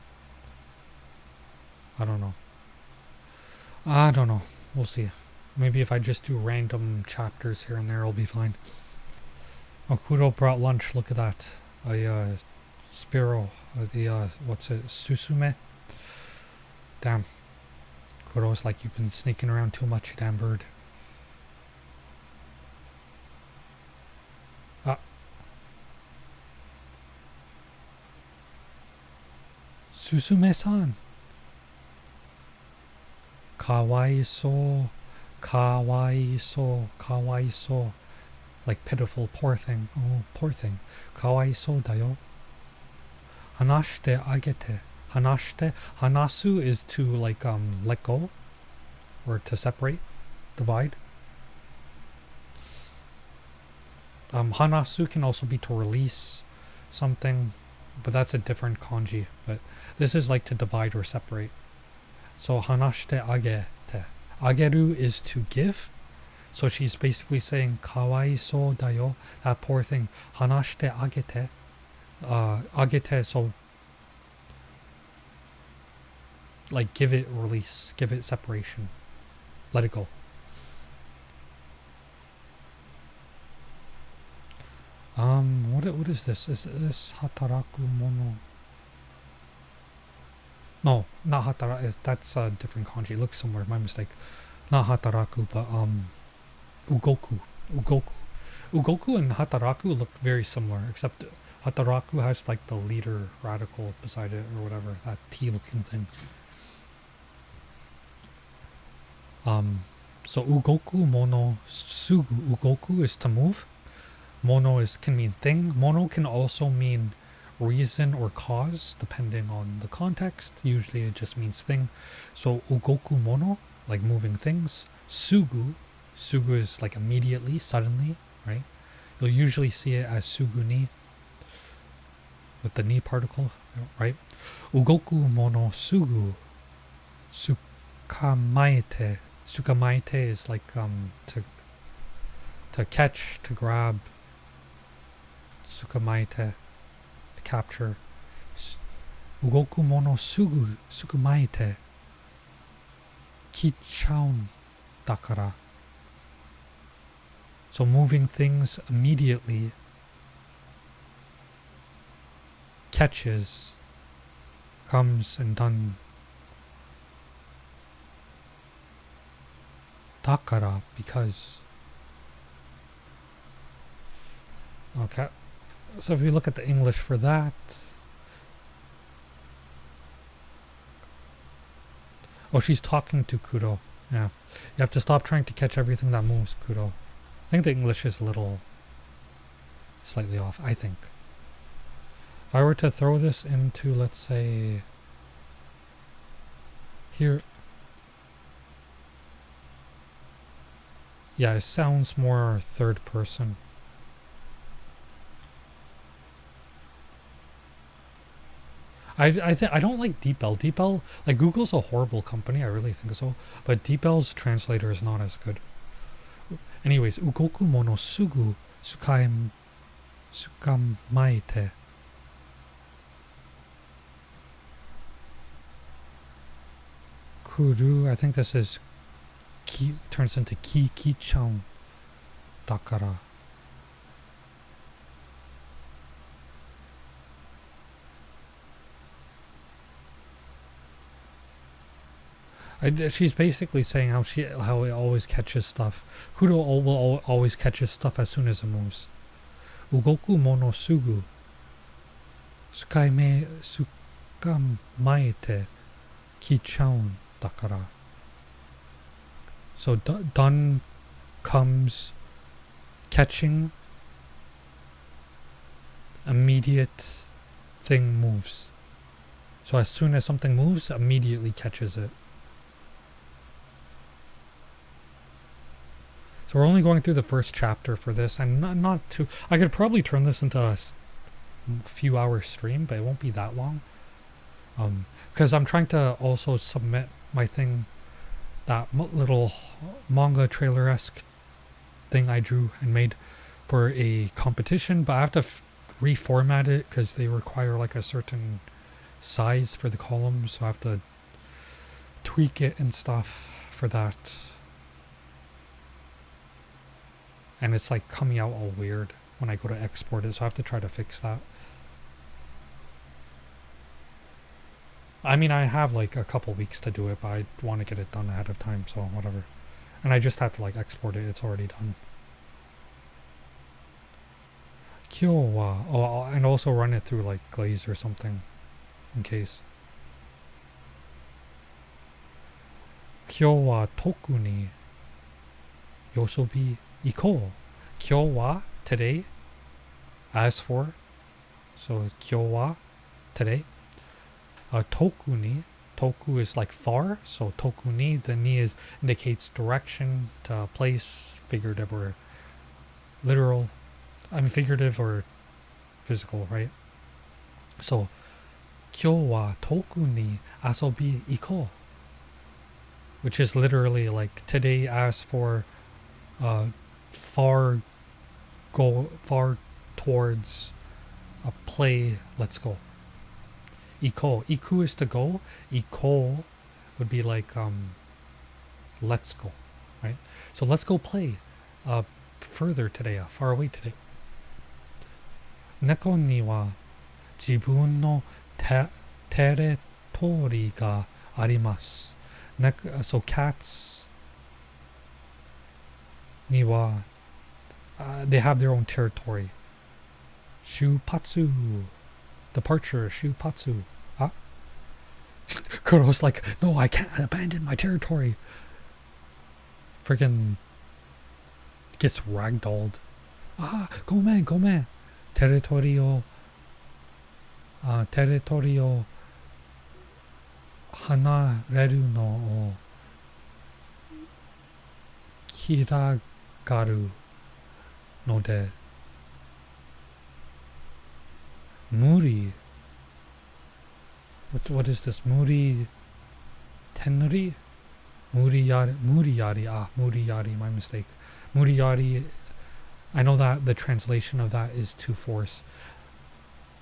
I don't know. We'll see. Maybe if I just do random chapters here and there, I'll be fine. Oh, KURO brought lunch. Look at that. A Spiro. What's it? Susume? Damn. KURO's like, you've been sneaking around too much, you damn bird. Susume-san. Kawaiso. Like pitiful, poor thing. Oh, poor thing. Kawaiso dayo. Hanashite agete. Hanashite. Hanasu is to like let go. Or to separate. Divide. Hanasu can also be to release something. But that's a different kanji. But this is like to divide or separate. So hanashite agete. Ageru is to give. So she's basically saying kawaiso dayo, that poor thing. Hanashite agete. Agete, so like give it release, give it separation. Let it go. What is this? Is this hataraku mono? No, not hataraku. That's a different kanji. Look somewhere. My mistake. Not hataraku, but ugoku. Ugoku and hataraku look very similar, except hataraku has like the leader radical beside it or whatever, that T-looking thing. So ugoku mono sugu. Ugoku is to move. Mono can mean thing. Mono can also mean reason or cause, depending on the context. Usually it just means thing. So ugoku mono, like moving things. Sugu is like immediately, suddenly, right? You'll usually see it as suguni with the ni particle, right? Ugoku mono sugu. Sukamaete. Sukamaete is like to catch, to grab. Sukamaete, to capture. Ugoku mono sugu sukumaete. Kichaun dakara. So moving things immediately catches, comes and done. Dakara, because. Okay. So if we look at the English for that. Oh, she's talking to KURO. Yeah. You have to stop trying to catch everything that moves, KURO. I think the English is a little slightly off, I think. If I were to throw this into, let's say, here. Yeah, it sounds more third person. I don't like DeepL. DeepL, like Google's a horrible company, I really think so. But DeepL's translator is not as good. Anyways, ugoku mono sugu sukamaete. Kuru, I think this is turns into ki-chan dakara. She's basically saying how it always catches stuff. Kuro will always catches stuff as soon as it moves. Ugoku mono sugu sukamaete ki-chan dakara. So done comes catching, immediate thing moves. So as soon as something moves, immediately catches it. So we're only going through the first chapter for this, and not too. I could probably turn this into a few hour stream, but it won't be that long. Because I'm trying to also submit my thing, that little manga trailer-esque thing I drew and made for a competition, but I have to reformat it because they require like a certain size for the columns, so I have to tweak it and stuff for that. And it's like coming out all weird when I go to export it, so I have to try to fix that. I mean, I have like a couple weeks to do it, but I want to get it done ahead of time, so whatever. And I just have to like export it, it's already done. Kyo wa, oh, and also run it through like Glaze or something, in case. Kyo wa toku ni yosobi iko. Kyo wa, today. As for, so kyo wa, today. Toku ni, toku is like far, so toku ni, the ni indicates direction, to place, figurative or literal. I mean figurative or physical, right? So, kyo wa toku ni asobi iko. Which is literally like, today as for far towards a play, let's go. Iko. Iku is to go. Iko would be like let's go, right? So let's go play further today, far away today. Neko ni wa jibun no territory ga arimasu. So cats ni wa they have their own territory. Shupatsu, departure, shupatsu. Ah. Kuro's like, no, I can't abandon my territory. Friggin' gets ragdolled. Ah, go man. Territorio hanareru no kiragaru no de muri. What is this? Muri tenri? Muriyari. Ah, Muriyari, my mistake. Muriyari, I know that the translation of that is to force.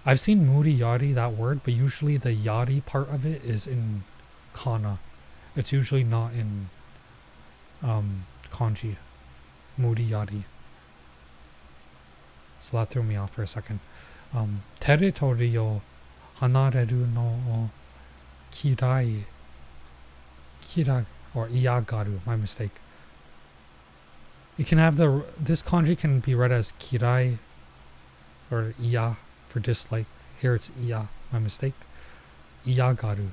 I've seen Muriyari, that word, but usually the yari part of it is in kana. It's usually not in kanji. Muriyari. So that threw me off for a second. Territorio hanareru no kirai. Kira or iyagaru, my mistake. You can have this kanji can be read as kirai or iya for dislike. Here it's iya, my mistake. Iyagaru.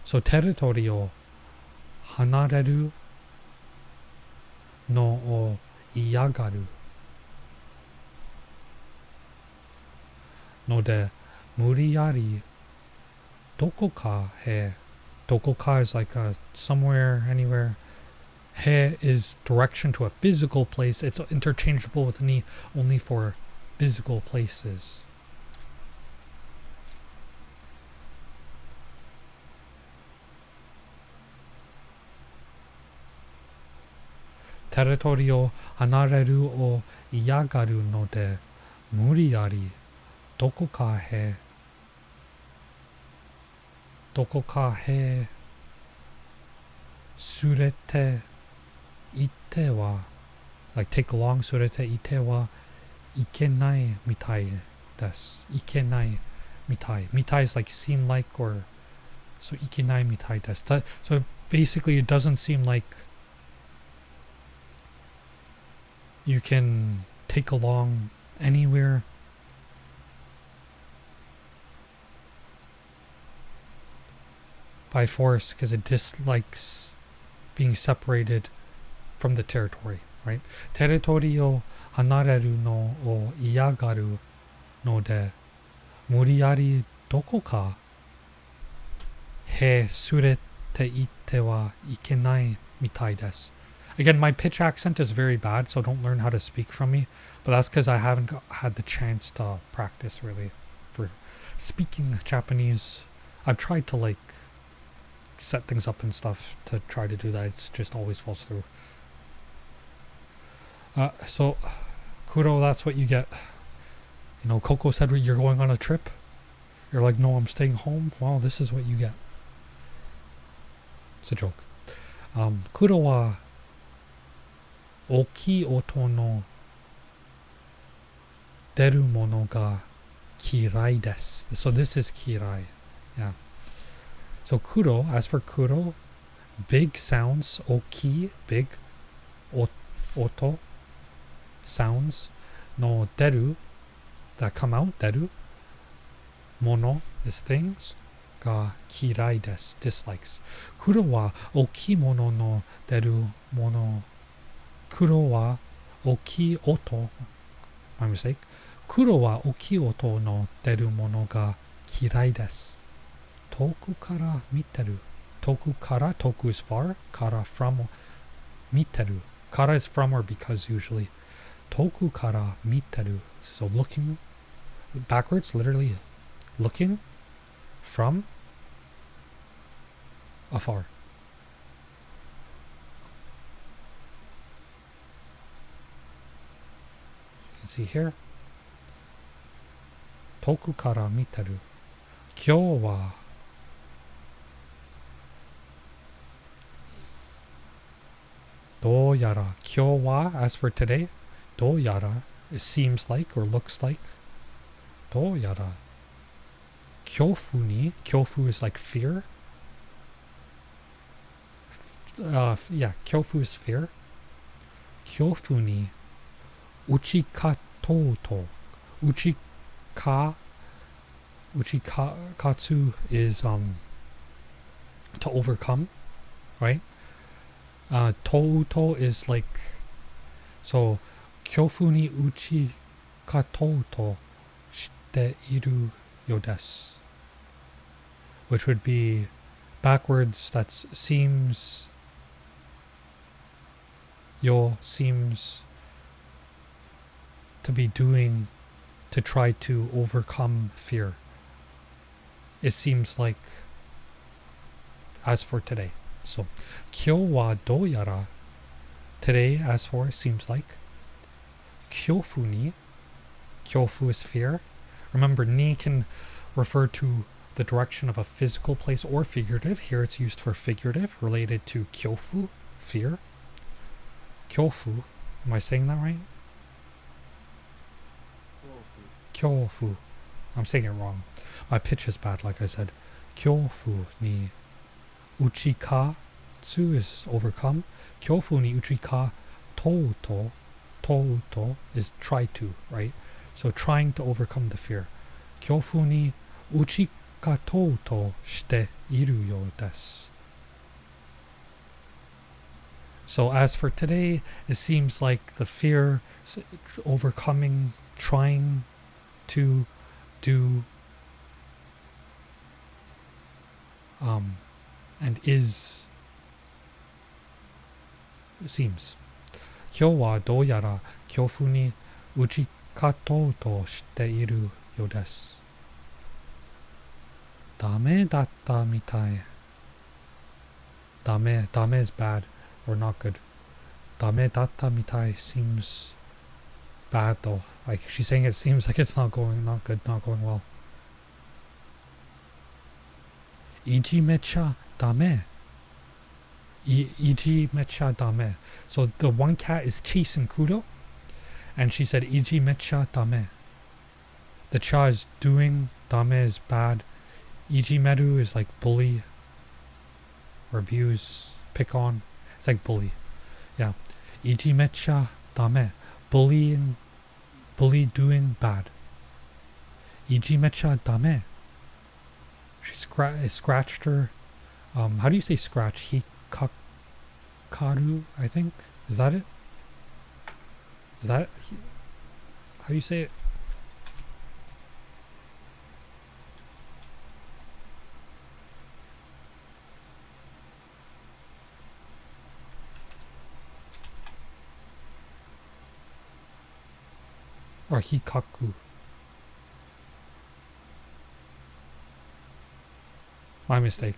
So territorio hanareru のを嫌がるので、無理やりどこかへ、どこか is like somewhere, anywhere. He is direction to a physical place. It's interchangeable with ni only for physical places. Territoryを離れるを嫌がるので、無理やりどこかへ連れて行っては like take along 連れて行ってはいけないみたいです。いけないみたい。みたい is like seem like or so いけないみたいです。So basically it doesn't seem like you can take along anywhere by force because it dislikes being separated from the territory, right? テリトリを離れるのを嫌がるので、無理やりどこかへ連れて行ってはいけないみたいです。Again, my pitch accent is very bad, so don't learn how to speak from me. But that's because I haven't had the chance to practice really for speaking Japanese. I've tried to like set things up and stuff to try to do that. It just always falls through. So, Kuro, that's what you get. You know, Coco said you're going on a trip. You're like, no, I'm staying home. Well, this is what you get. It's a joke. Kuro wa 大きい音の出るものが嫌いです。So this is 嫌い. Yeah. So Kuro, as for Kuro, big sounds, 大きい, big, 音, sounds, の出る, that come out, 出る, もの is things, が嫌いです. dislikes. Kuro は大きいものの出るもの黒は大きい音 my mistake 黒は大きい音の出るものが嫌いです遠くから見てる遠くから遠く is far から from 見てるから is from or because usually 遠くから見てる so looking backwards literally looking from afar see here 遠くから見てる今日はどうやら今日は as for today どうやら it seems like or looks like どうやら恐怖に恐怖 is like fear yeah 恐怖 is fear 恐怖に打ち勝とうと打ち勝つ is to overcome right とうと is like so 恐怖に打ち勝とうとしているようです which would be backwards that seems to be doing to try to overcome fear. It seems like as for today. So, 今日はどうやら today as for seems like 恐怖に 恐怖 is fear. Remember, ni can refer to the direction of a physical place or figurative. Here it's used for figurative, related to 恐怖, fear. 恐怖, am I saying that right? 恐怖 I'm saying it wrong. My pitch is bad, like I said. 恐怖に打ち勝つ is overcome. 恐怖に打ち勝とうと is try to, right? So trying to overcome the fear. 恐怖に打ち勝とうとしているようです。So as for today, it seems like the fear overcoming, trying to do, and is, seems. 今日はどうやら恐怖に打ち勝とうとしているようです。ダメだったみたい。ダメ is bad or not good. ダメだったみたい seems bad though. Like she's saying it seems like it's not good, not going well. いじめちゃダメ。いじめちゃダメ. So the one cat is chasing Kuro, and she said いじめちゃダメ. The cha is doing, dame is bad. Ijimeru is like bully or abuse, pick on. It's like bully. Yeah. Ijimecha dame. Bully doing bad. Ijimecha dame. She scratched her. How do you say scratch? Hikakaru, I think. Is that it? Is that it? How do you say it? Or hikaku. My mistake.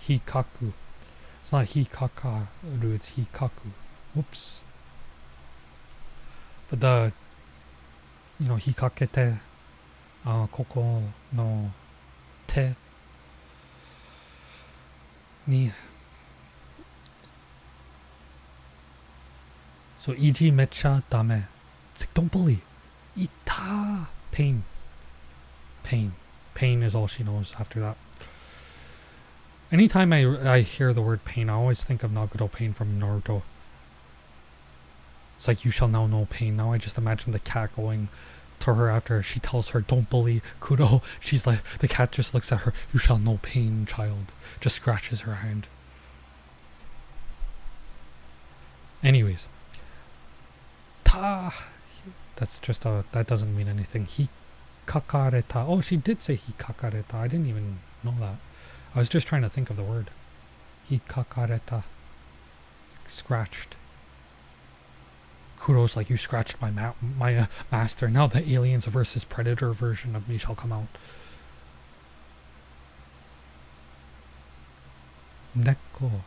Hikaku. It's not hikakaru, it's hikaku. Whoops. But the, hikakete, koko no te ni. So iji mecha dame. It's like, don't bully. Ita. Pain. Pain is all she knows after that. Anytime I hear the word pain, I always think of Naguro Pain from Naruto. It's like, you shall now know pain. Now I just imagine the cat going to her after she tells her, don't bully Kuro. She's like, the cat just looks at her, you shall know pain, child. Just scratches her hand. Anyways. Ta. That's just that doesn't mean anything. Hikakareta. Oh, she did say hikakareta. I didn't even know that. I was just trying to think of the word. Hikakareta. Scratched. Kuro's like, you scratched my master. Now the Aliens versus Predator version of me shall come out. Neko.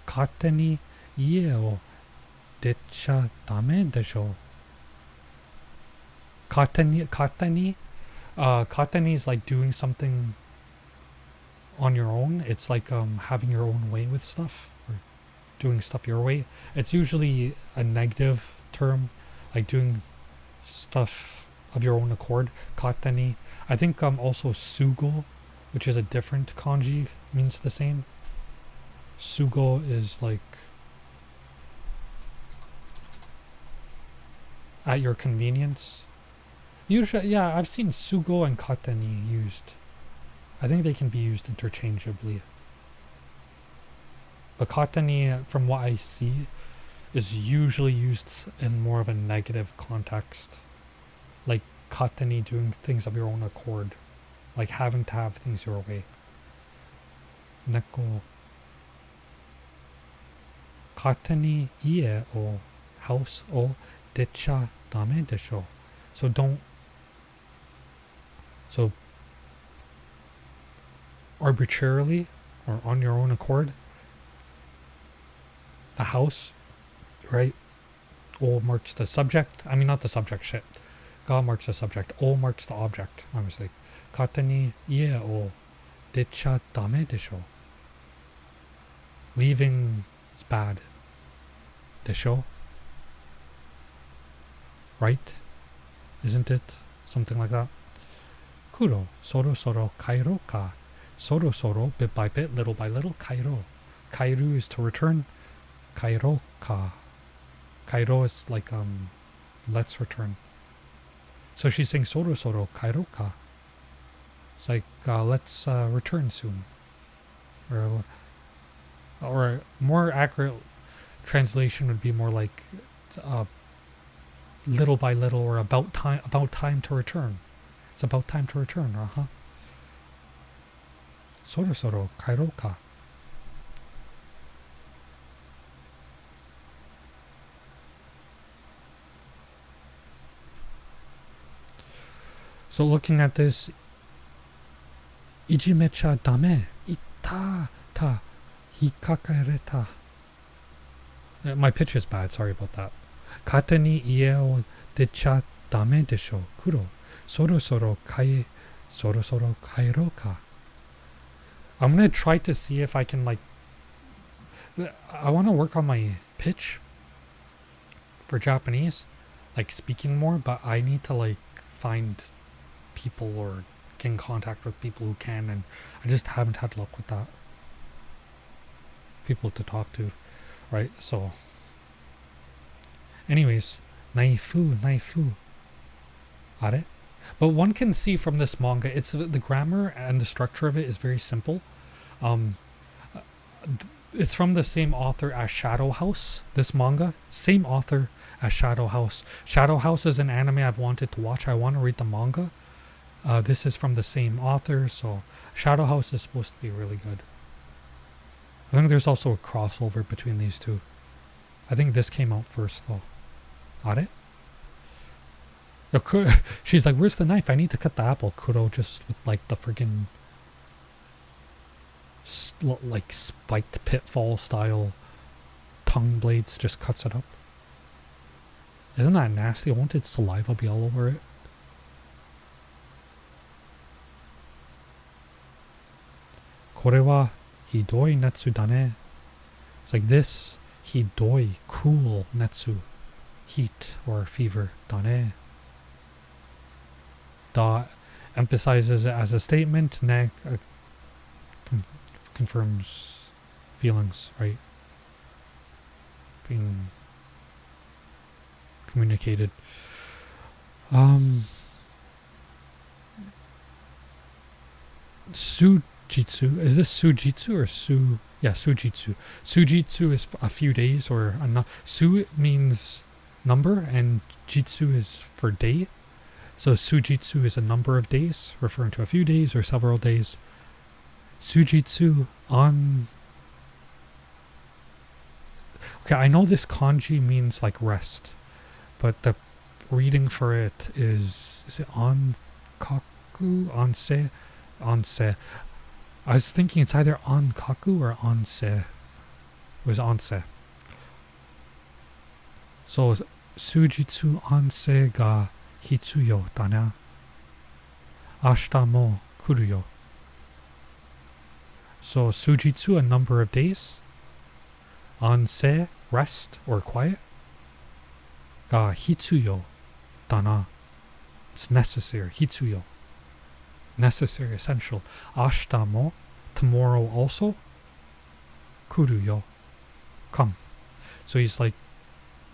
Kate ni ie o decha dame desho. Katani. Katani is like doing something on your own. It's like having your own way with stuff, or doing stuff your way. It's usually a negative term, like doing stuff of your own accord. Katani. I think also sugo, which is a different kanji, means the same. Sugo is like at your convenience. Usually, yeah, I've seen sugo and katani used. I think they can be used interchangeably. But katani, from what I see, is usually used in more of a negative context. Like katani, doing things of your own accord. Like having to have things your way. Neko. Katani ie o house o decha dame desho. So don't. So arbitrarily or on your own accord, the house, right? O marks the subject. I mean, not the subject, shit. Ga marks the subject. O marks the object. My mistake. Kata ni ie o decha dame desho. Leaving is bad. Desho. Right? Isn't it? Something like that. Kuro, soro soro kairo ka. Soro soro, bit by bit, little by little, kairo. Kairu is to return. Kairo ka. Kairo is like, let's return. So she's saying soro soro kairo ka. It's like, let's return soon. Or more accurate translation would be more like little by little, or about time to return. It's about time to return. Soro soro kairo ka. So looking at this, ijimecha dame, ita ta, hikakareta. My pitch is bad, sorry about that. Kata ni ie o decha dame desho, kuro. Soro soro kairo ka. I'm gonna try to see if I can, like, I want to work on my pitch for Japanese, like speaking more, but I need to like find people or get in contact with people who can, and I just haven't had luck with that. People to talk to, right? So anyways, naifu. Are? But one can see from this manga, it's the grammar and the structure of it is very simple. It's from the same author as Shadow House. This manga, same author as Shadow House. Shadow House is an anime I've wanted to watch. I want to read the manga. This is from the same author, so Shadow House is supposed to be really good. I think there's also a crossover between these two. I think this came out first though. Are? She's like, where's the knife? I need to cut the apple. Kuro just with like the friggin' like spiked pitfall style tongue blades just cuts it up. Isn't that nasty? Won't its saliva be all over it? Kore wa hidoi netsu dane. It's like this hidoi, cruel netsu, heat or fever dane. Da emphasizes it as a statement. Ne confirms feelings, right? Being communicated. Sujitsu. Is this sujitsu or su? Yeah, sujitsu. Sujitsu is a few days, or su means number and jitsu is for day. So sujitsu is a number of days, referring to a few days or several days. Sujitsu on... Okay, I know this kanji means like rest, but the reading for it is it on kaku? Onse? Onse. I was thinking it's either on kaku or onse. It was onse. So sujitsu onse ga hitsuyo dana. Ashita mo kuru yo. So sujitsu, a number of days. Onse, rest or quiet. Ga hitsuyo dana. It's necessary. Hitsuyo. Necessary, essential. Ashita mo, tomorrow also. Kuru yo. Come. So he's like,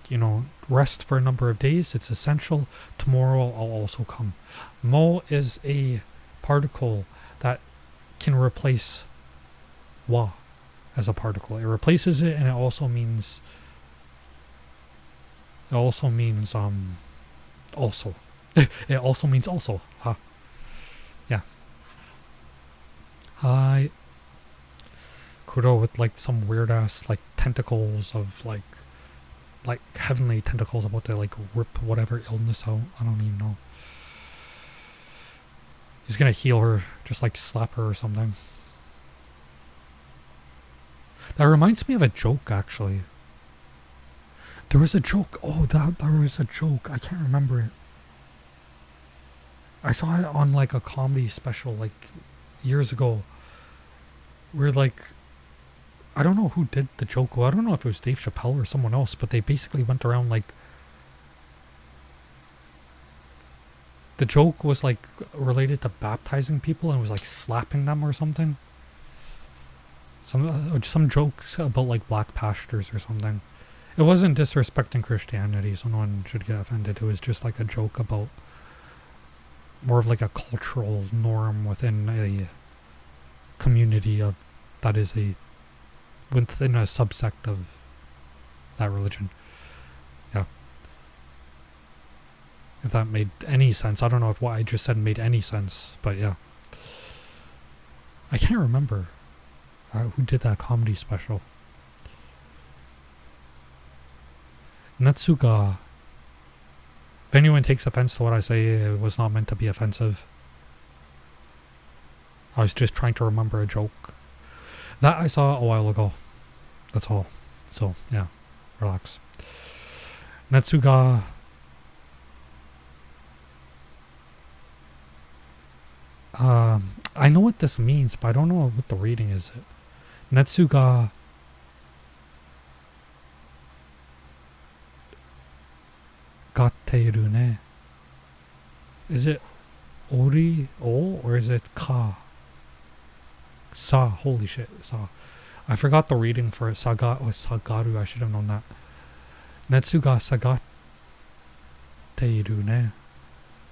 you know, rest for a number of days. It's essential. Tomorrow I'll also come. Mo is a particle that can replace wa as a particle. It replaces it, and it also means also. It also means also. Huh. Yeah. Hi. Kuro with like some weird ass like tentacles of like heavenly tentacles about to like rip whatever illness out. I don't even know. He's gonna heal her, just like slap her or something. That reminds me of a joke, actually. There was a joke. Oh, there was a joke. I can't remember it. I saw it on like a comedy special like years ago. Where like, I don't know who did the joke. Well, I don't know if it was Dave Chappelle or someone else, but they basically went around like, the joke was like related to baptizing people and was like slapping them or something. Some jokes about like black pastors or something. It wasn't disrespecting Christianity, so no one should get offended. It was just like a joke about more of like a cultural norm within a community of that is a within a subsect of that religion. Yeah. If that made any sense. I don't know if what I just said made any sense, but yeah. I can't remember who did that comedy special. Netsuga. If anyone takes offense to what I say, it was not meant to be offensive. I was just trying to remember a joke that I saw a while ago. That's all. So, yeah. Relax. Netsuga. I know what this means, but I don't know what the reading is. Netsuga. Gatteiru ne. Is it ori o or is it ka? Sa. Holy shit. Sa. I forgot the reading for it. Sagaru. I should have known that. Netsuga sagateiru ne.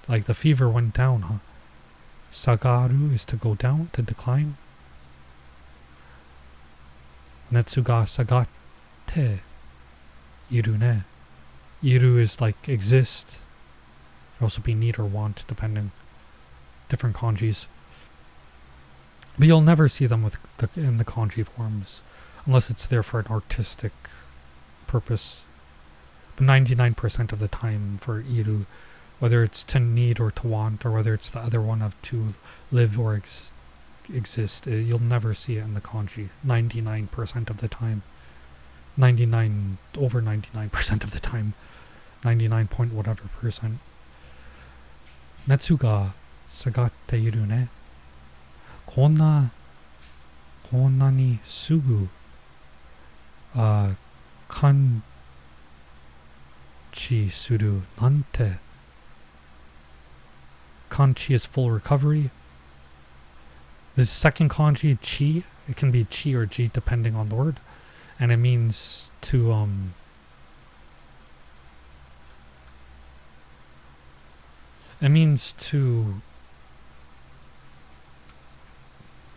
Like the fever went down, huh? Sagaru is to go down, to decline. Netsuga sagate iru ne. Iru is like exist. It also be need or want, depending. Different kanjis. But you'll never see them in the kanji forms, unless it's there for an artistic purpose. But 99% of the time for iru, whether it's to need or to want, or whether it's the other one of to live or exist, you'll never see it in the kanji. 99% of the time. Over 99% of the time. 99 point whatever percent. Netsuga sagateiru ne. Konna ni sugu kanchi suru nante. Kanchi is full recovery. The second kanji, chi, it can be chi or ji depending on the word. And it means to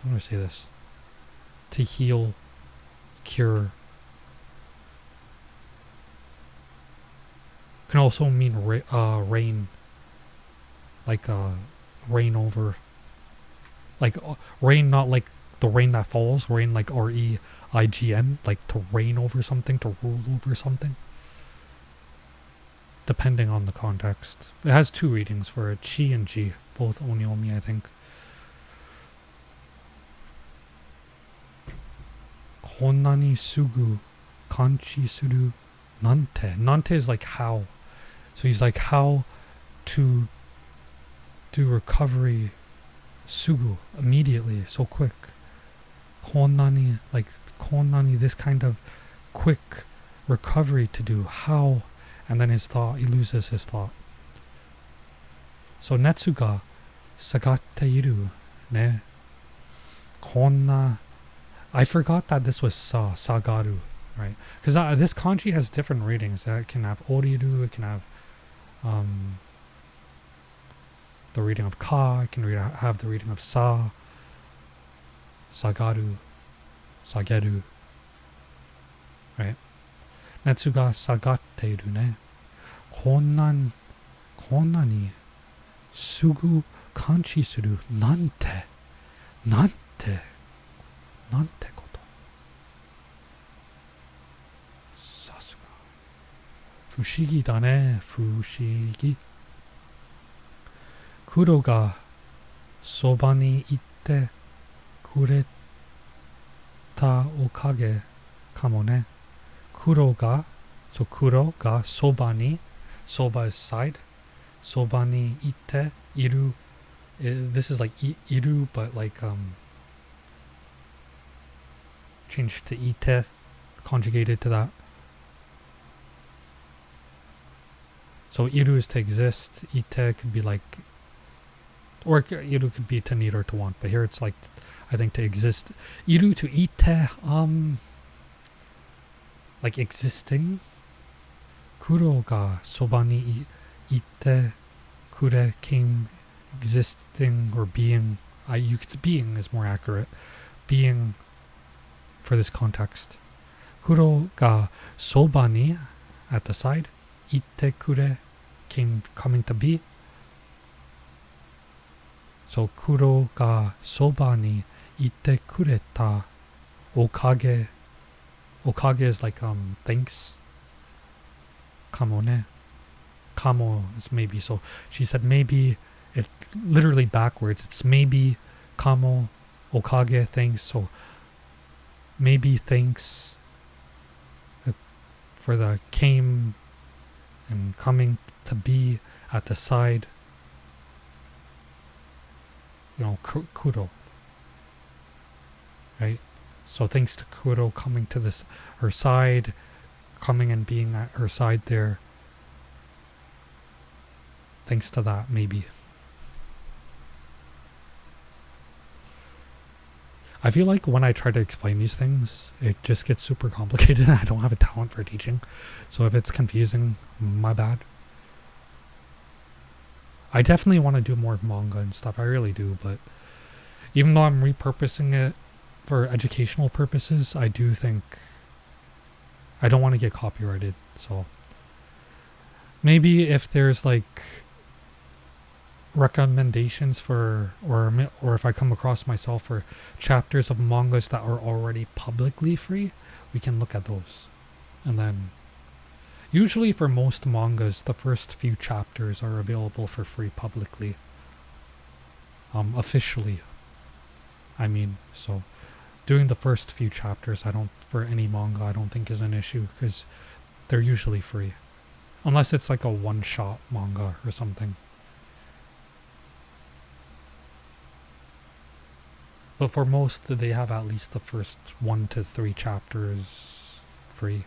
how do I say this? To heal, cure. Can also mean rain. Like rain over. Like rain, not like the rain that falls. Rain like R-E-I-G-N. Like to reign over something, to rule over something. Depending on the context. It has two readings for it. Chi and ji. Both onyomi, I think. Konna ni sugu kanchi suru nante. Nante is like how. So he's like how to do recovery sugu immediately, so quick. Konna ni, this kind of quick recovery to do. How? And then his thought, he loses his thought. So netsuga sagateiru ne. Konna. I forgot that this was sagaru, right? Because this kanji has different readings. It can have oriru, it can have the reading of ka, it can have the reading of sa, sagaru, sageru, right? Netsuga sagateiru ne. Konna ni sugu kanchi suru nante. Nante koto. Sasuga. Fushigi da ne, fushigi. Kuro ga soba ni itte kureta okage kamo ne. Kuro ga, so kuro ga soba ni. Soba is side. Soba ni itte, iru. This is like iru, but like changed to ite, conjugated to that. So iru is to exist, ite could be like, or iru could be to need or to want, but here it's like, I think to exist. Iru to ite, like existing. Kuro ga soba ni ite kure came, existing or being. Being is more accurate. Being for this context. Kuro ga soba ni, at the side, ite kure, coming to be. So Kuro ga soba ni ite kureta okage. Okage is like thanks. Kamo ne. Kamo is maybe. So she said maybe, it literally backwards. It's maybe kamo okage thanks. So maybe thanks for the came and coming to be at the side. You know, Kuro. Right? So thanks to Kuro coming to this her side, coming and being at her side there. Thanks to that, maybe. I feel like when I try to explain these things, it just gets super complicated. I don't have a talent for teaching. So if it's confusing, my bad. I definitely want to do more manga and stuff. I really do. But even though I'm repurposing it for educational purposes, I do think I don't want to get copyrighted. So maybe if there's like recommendations for, or if I come across myself for chapters of mangas that are already publicly free, we can look at those. And then usually for most mangas, the first few chapters are available for free publicly. Officially. I mean, so doing the first few chapters, for any manga, I don't think is an issue because they're usually free. Unless it's like a one-shot manga or something. But for most, they have at least the first 1 to 3 chapters free.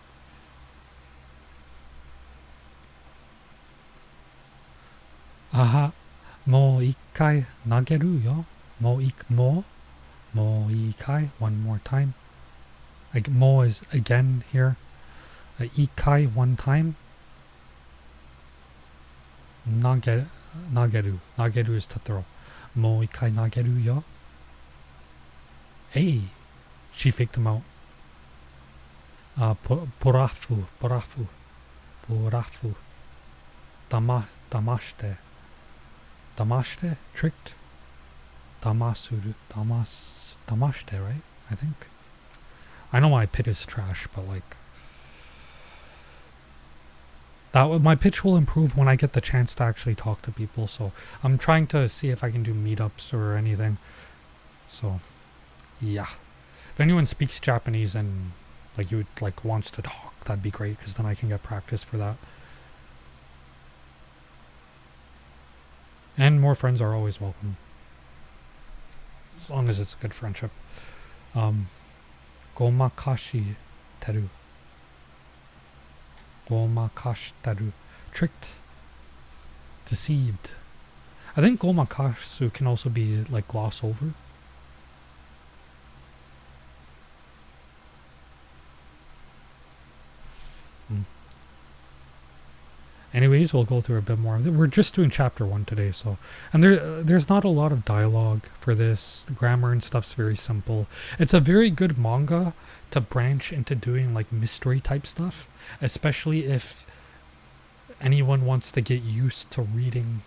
Aha, mo ikai nageru yo. Mo ikai, one more time. Like mo is again here. Ikai, one time. Nageru. Nageru is to throw. Mo ikai nageru yo. Hey, she faked him out. Porafu. Damashte. Damashte? Tricked? Damasuru. Damashte, right? I think. I know my pitch is trash, but like my pitch will improve when I get the chance to actually talk to people. So I'm trying to see if I can do meetups or anything. So yeah, if anyone speaks Japanese and wants to talk, that'd be great because then I can get practice for that. And more friends are always welcome, as long as it's good friendship. Gomakashi teru. Gomakashitaru. Tricked. Deceived. I think gomakashu can also be like gloss over. Anyways, we'll go through a bit more. We're just doing chapter 1 today, so and there's not a lot of dialogue for this. The grammar and stuff's very simple. It's a very good manga to branch into doing like mystery type stuff, especially if anyone wants to get used to reading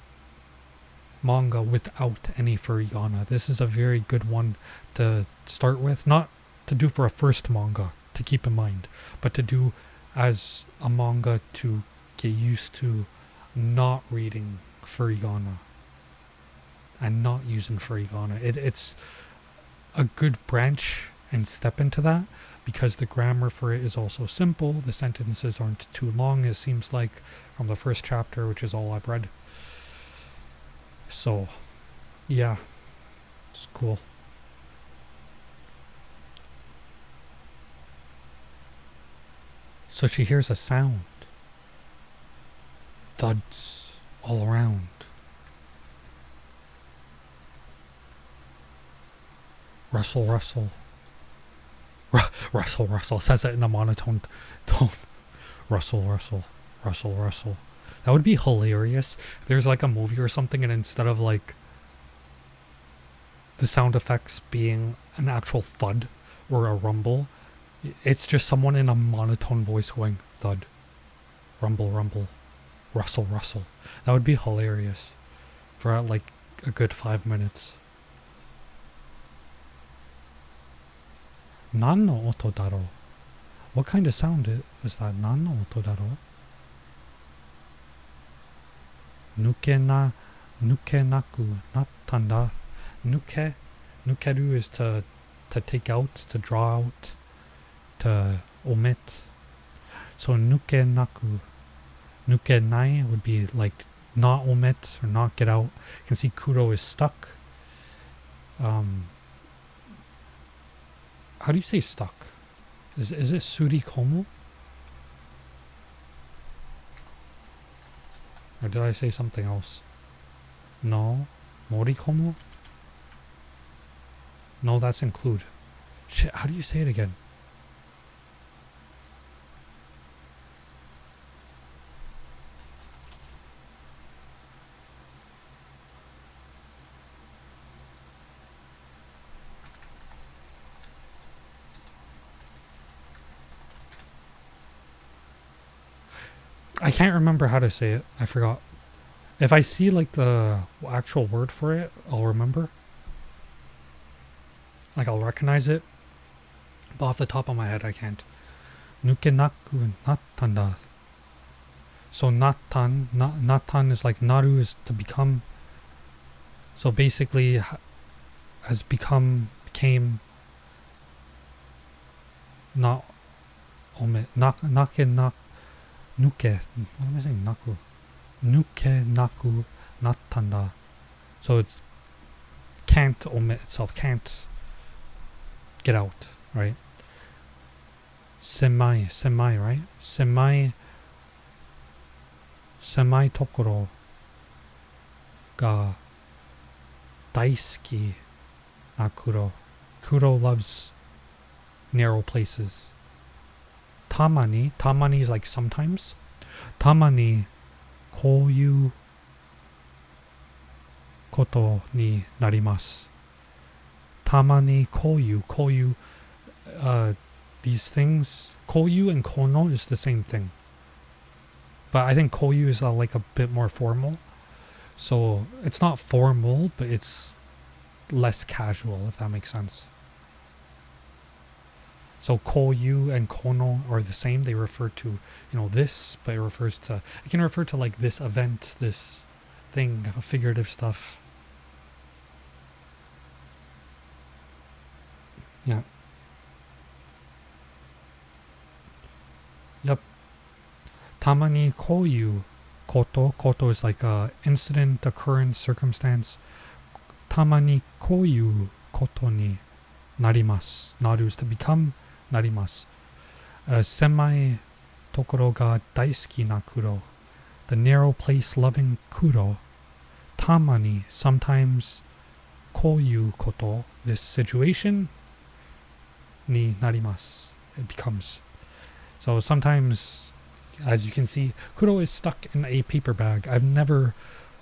manga without any furigana. This is a very good one to start with, not to do for a first manga to keep in mind, but to do as a manga to get used to not reading furigana and not using furigana. It's a good branch and step into that because the grammar for it is also simple. The sentences aren't too long, it seems like, from the first chapter, which is all I've read. So yeah, it's cool. So she hears a sound. Thuds all around. Rustle, rustle. Rustle, rustle. Says it in a monotone tone. Rustle, rustle. Rustle, rustle. That would be hilarious if there's like a movie or something and instead of like the sound effects being an actual thud or a rumble, It's just someone in a monotone voice going thud, rumble, rumble, rustle, rustle. That would be hilarious for like a good 5 minutes. Nan no oto daro? What kind of sound is that? Nan no oto daro? Nukenaku nattanda. Nukeru is to take out, to draw out, to omit. So nukenai would be like not omit or not get out. You can see kuro is stuck. How do you say stuck? Is it surikomu? Or did I say something else? No. Morikomu? No, that's include. Shit, how do you say it again? I can't remember how to say it. I forgot. If I see like the actual word for it, I'll remember. Like I'll recognize it. But off the top of my head, I can't. Nukenaku nattanda. So nattan is like naru is to become. So basically has became not omit. Nuke. What am I saying? Naku. Nukenaku nattanda. So it's can't omit itself, can't get out, right? Semi, right? Semi tokoro ga daisuki na kuro. Kuro loves narrow places. Tamani is like sometimes. Tamani koyu koto ni narimasu. Tamani koyu, these things, koyu and kono is the same thing. But I think koyu is like a bit more formal. So it's not formal, but it's less casual, if that makes sense. So koyu and kono are the same. They refer to, this, but it can refer to like this event, this thing, figurative stuff. Yeah. Yep. Tamani koyu koto. Koto is like a incident, occurrence, circumstance. Tamani koyu koto ni narimasu. Naru is to become, narimasu. Semi tokoro ga daisuki na kuro. The narrow place loving kuro. Tamani, sometimes. Koyu koto, this situation. Ni narimasu, it becomes. So sometimes, as you can see, kuro is stuck in a paper bag. I've never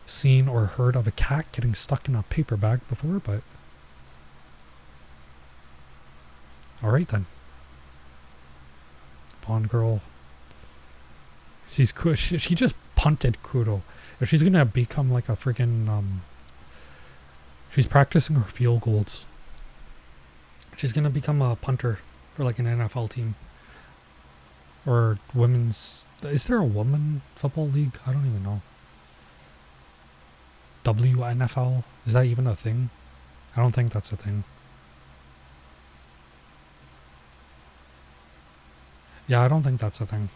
seen or heard of a cat getting stuck in a paper bag before, but alright then. Pond girl. She just punted Kuro. If she's gonna become like a freaking she's practicing her field goals. She's gonna become a punter for like an NFL team. Or women's. Is there a women football league? I don't even know. WNFL? Is that even a thing? I don't think that's a thing. Yeah, I don't think that's a thing.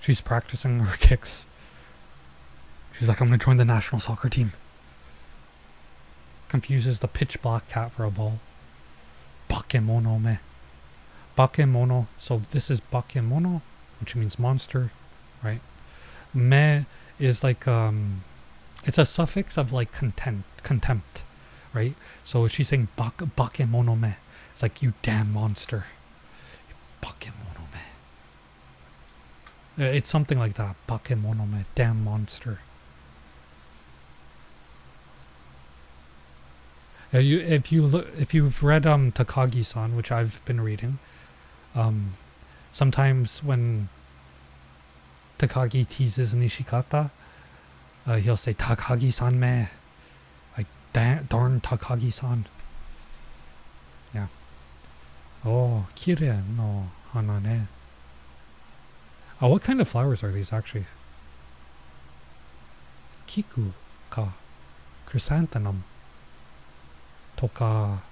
She's practicing her kicks. She's like, I'm gonna join the national soccer team. Confuses the pitch black cat for a ball. Bakemono me. Bakemono. So this is bakemono, which means monster, right? Me is like it's a suffix of like contempt, right? So she's saying bakemono me. It's like, you damn monster. Bakemono me. It's something like that. Bakemono me, damn monster. If you've read Takagi-san, which I've been reading, sometimes when Takagi teases Nishikata, he'll say Takagi-san me, like darn Takagi-san. Yeah. Oh, kirei no hana ne. Oh, what kind of flowers are these actually? Kiku ka, chrysanthemum, toka,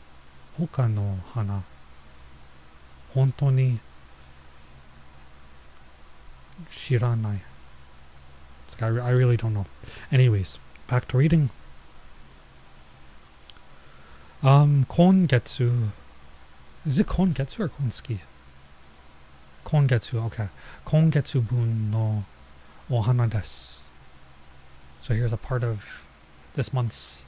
hoka no hana. Hontou ni shiranai. I really don't know. Anyways, back to reading. Kongetsu. Is it Kongetsu or Konski? Kongetsu, okay. Kongetsu bun no ohana desu. So here's a part of this month's.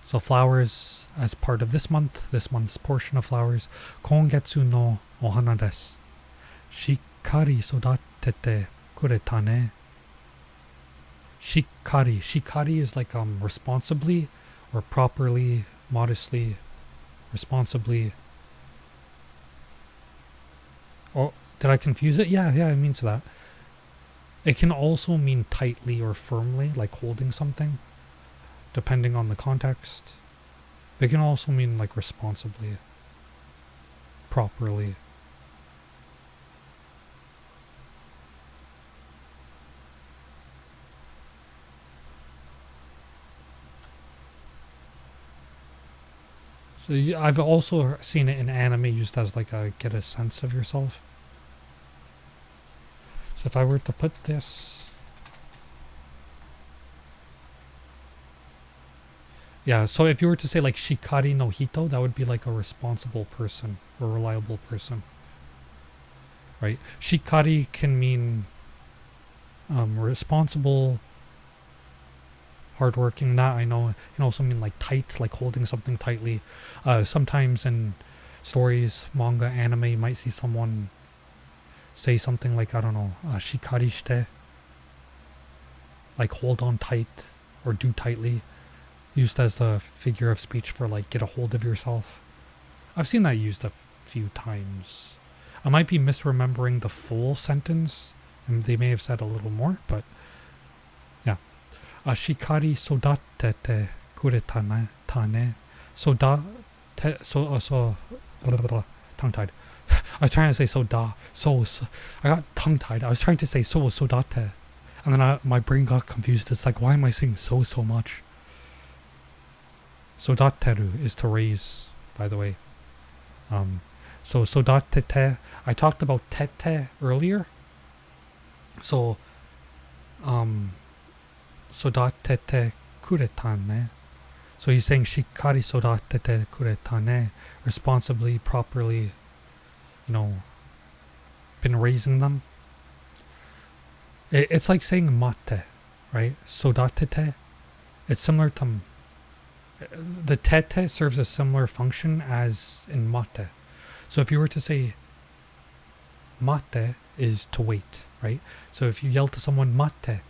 So flowers as part of this month's portion of flowers. Kongetsu no ohana desu. Shikkari sodatete kureta ne. Shikkari. Shikkari is like responsibly or properly, modestly, responsibly. Oh, did I confuse it? Yeah, it means that. It can also mean tightly or firmly, like holding something, depending on the context. It can also mean like responsibly, properly. So I've also seen it in anime used as like a get a sense of yourself. So if I were to put this, yeah, so if you were to say like Shikari no Hito, that would be like a responsible person, a reliable person, right? Shikari can mean responsible, hardworking. That I know. It can also mean like tight, like holding something tightly. Sometimes in stories, manga, anime, you might see someone say something like, I don't know, shikari shite, like hold on tight or do tightly, used as the figure of speech for like get a hold of yourself. I've seen that used a few times. I might be misremembering the full sentence, and they may have said a little more, but yeah. Shikari sodatete kureta tane. Tongue-tied. I was trying to say I got tongue-tied. I was trying to say sodate. And then my brain got confused. It's like, why am I saying so much? Sodateru is to raise, by the way. So sodatete, I talked about tete earlier. So, sodatete kuretane. So he's saying shikari sodatete kuretane, responsibly, properly, been raising them. It's like saying mate, right? Sodatete. It's similar to the tete serves a similar function as in mate. So if you were to say mate is to wait, right? So if you yell to someone mate,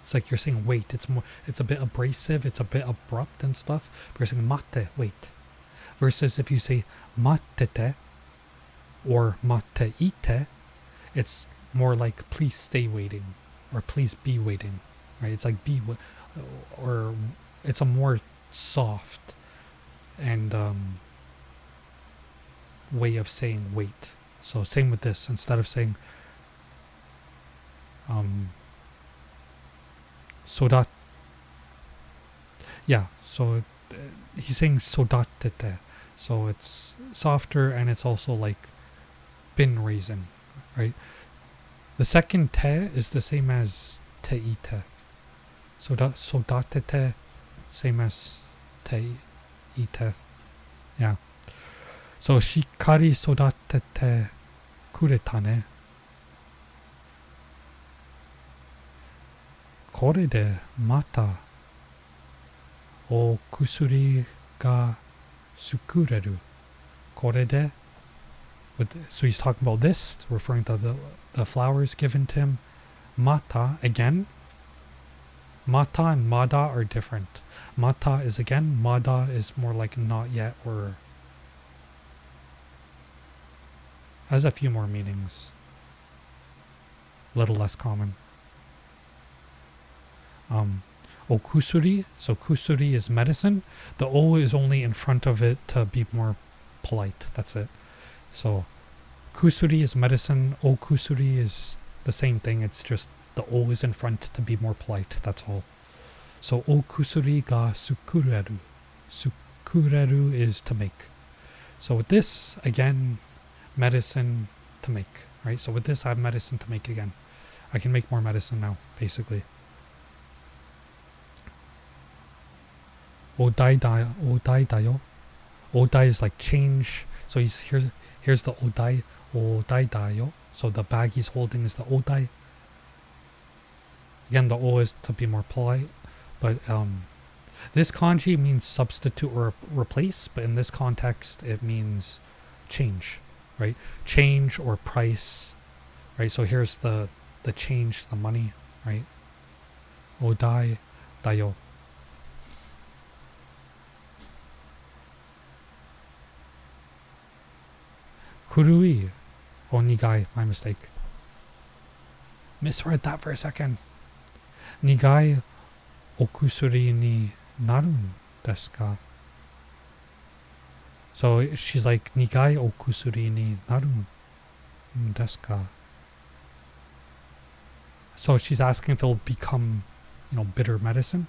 it's like you're saying wait. It's a bit abrasive, it's a bit abrupt and stuff. But you're saying mate, wait. Versus if you say matete or mateite, it's more like please stay waiting or please be waiting, right? It's like or it's a more soft and way of saying wait. So same with this. Instead of saying sodat, yeah, so he's saying sodatete, so it's softer and it's also like been raising, right? The second te is the same as teite. Sodatete, same as teite. Yeah. So shikari sodatete kureta ne. Kore de mata o kusuri ga sukureru. Kore de. So he's talking about this, referring to the flowers given to him. Mata, again. Mata and mada are different. Mata is again, mada is more like not yet or has a few more meanings. A little less common. Okusuri, so kusuri is medicine. The O is only in front of it to be more polite. That's it. So kusuri is medicine. Okusuri is the same thing. It's just the O is in front to be more polite. That's all. So okusuri ga sukureru. Sukureru is to make. So with this, again, medicine to make, right? So with this, I have medicine to make again. I can make more medicine now, basically. Odai dayo. Odai is like change. So here's the odai dayo. So the bag he's holding is the odai. Again, the O is to be more polite, but this kanji means substitute or replace, but in this context it means change, right? Change or price, right? So here's the change, the money, right? Odai dayo. Kurui onigai, my mistake. Misread that for a second. Nigai okusuri ni narun desu ka? So she's like, Nigai okusuri ni narun desu ka? So she's asking if it'll become, bitter medicine.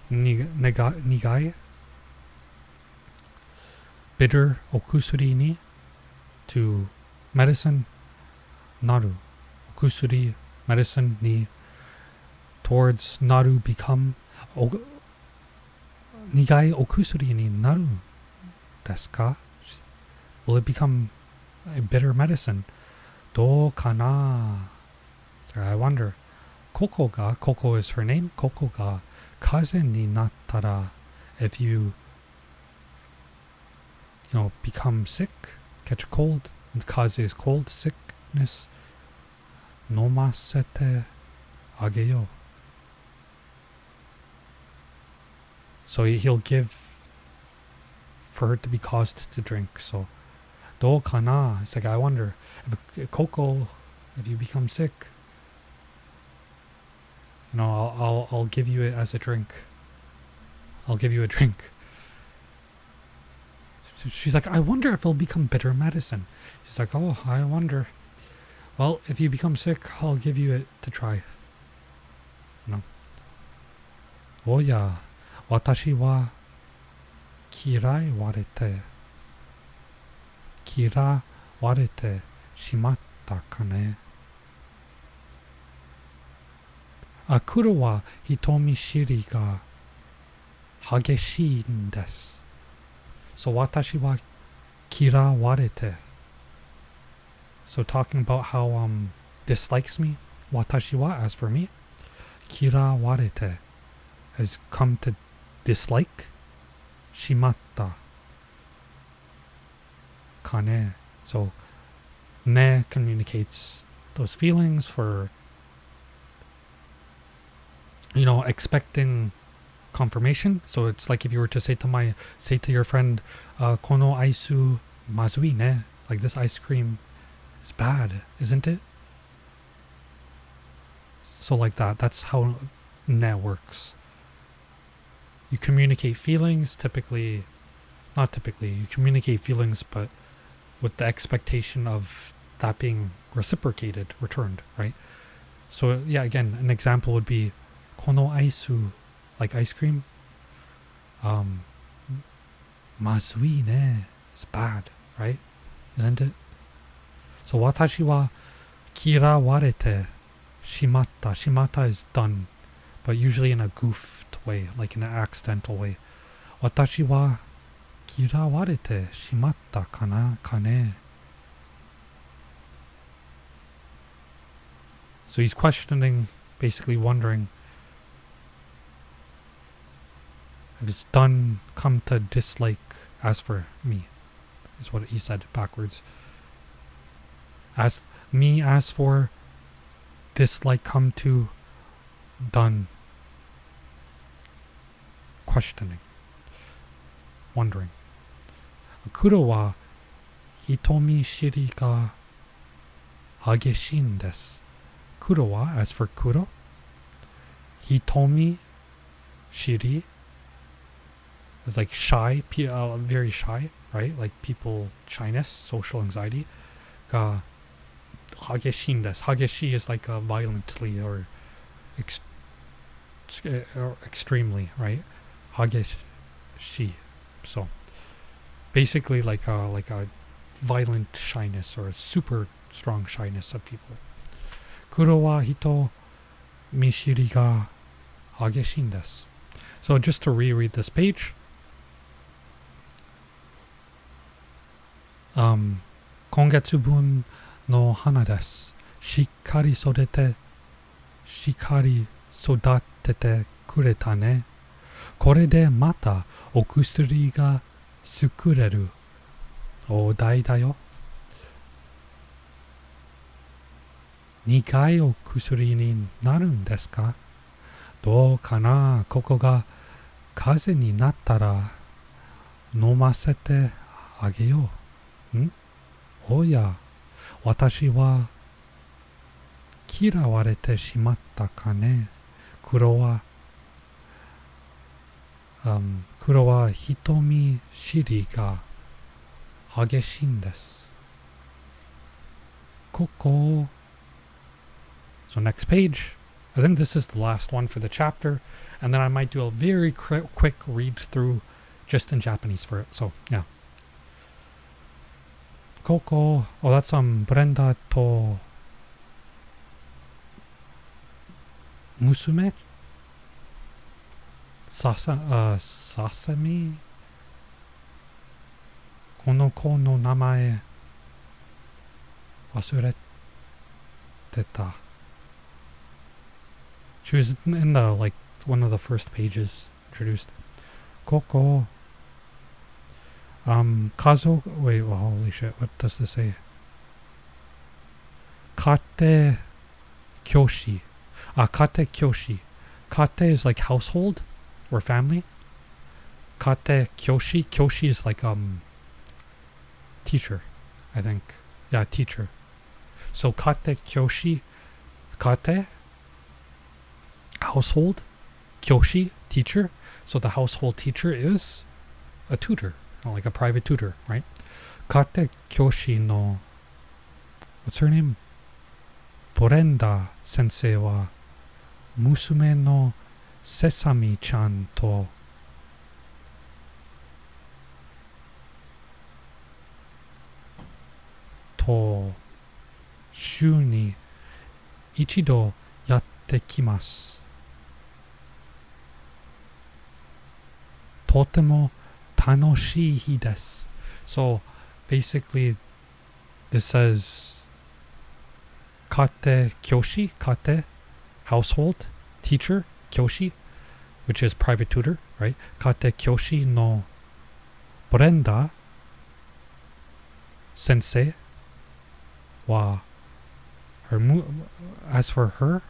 Nigai, bitter, okusuri ni, to medicine, naru, okusuri, medicine, ni, towards, naru, become, nigai okusuri ni naru desu ka? Will it become a bitter medicine? Do kana? I wonder. Koko is her name. Koko ga kaze ni nattara. If you become sick, catch a cold. Kaze is cold, sickness. Nomasete ageyo. So he'll give for her to be caused to drink. So do kana. It's like, I wonder if Koko, if you become sick, I'll give you it as a drink. I'll give you a drink. So she's like, I wonder if it'll become bitter medicine. She's like, oh, I wonder. Well, if you become sick, I'll give you it to try. Oya, watashi wa kirai warete. Kira warete shimatta kane. Kuro wa hitomishiri ga hageshii desu. So watashi wa kira warete. So talking about how dislikes me. Watashi wa, as for me. Kira warete has come to dislike. Shimatta kane. So ne communicates those feelings for expecting confirmation. So it's like if you were to say to your friend, kono aisu mazui ne, like this ice cream is bad, isn't it? So like that's how ne works. You communicate feelings, you communicate feelings, but with the expectation of that being reciprocated, returned, right? So yeah, again, an example would be kono aisu, like ice cream. Mazui ne, it's bad, right? Isn't it? So watashi wa kira warete shimatta. Shimatta is done, but usually in a goofed way, like in an accidental way. Watashi wa kira warete shimatta kane. So he's questioning, basically wondering if it's done come to dislike as for me, is what he said backwards. As for dislike come to done questioning, wondering. Kuro wa hitomi shiri ga hageshin desu. Kuro wa, as for Kuro, hitomi shiri is like shy, very shy, right? Like people, shyness, social anxiety. Ga hageshin desu. Hageshi is like violently or extremely, right? Hageshi. So basically like a violent shyness or a super strong shyness of people. Kuro wa hito mishiri ga hageshin desu. So just to reread this page. 今月分の花です。しっかり育ててくれたね。これでまたお薬が作れる。お題だよ。苦いお薬になるんですか？どうかな？ここが風邪になったら飲ませてあげよう。おや、私は嫌われてしまったかね。黒は人見知りが激しいんです。ここ。So next page. I think this is the last one for the chapter. And then I might do a very quick read through just in Japanese for it. So, yeah. Koko. Oh, that's Brenda to Musume? Sasami? Kono ko no namae wasurete ta. She was in the, like, one of the first pages introduced. Koko. Kazo. Wait, well, holy shit. What does this say? Kate kyoshi. Kate kyoshi. Kate is like household or family. Kate kyoshi. Kyoshi is like, teacher, I think. Yeah, teacher. So kate kyoshi. Kate. Household. Kyoshi. Teacher. So the household teacher is a tutor. Like a private tutor, right? Kate kyoshi no, what's her name? Brenda sensei wa musume no Sesame-chan to週に一度やってきます。とても楽しい日です。So basically this says kate kyoshi, kate, household, teacher, kyoshi, which is private tutor, right? Kate kyoshi no Brenda sensei wa, as for her,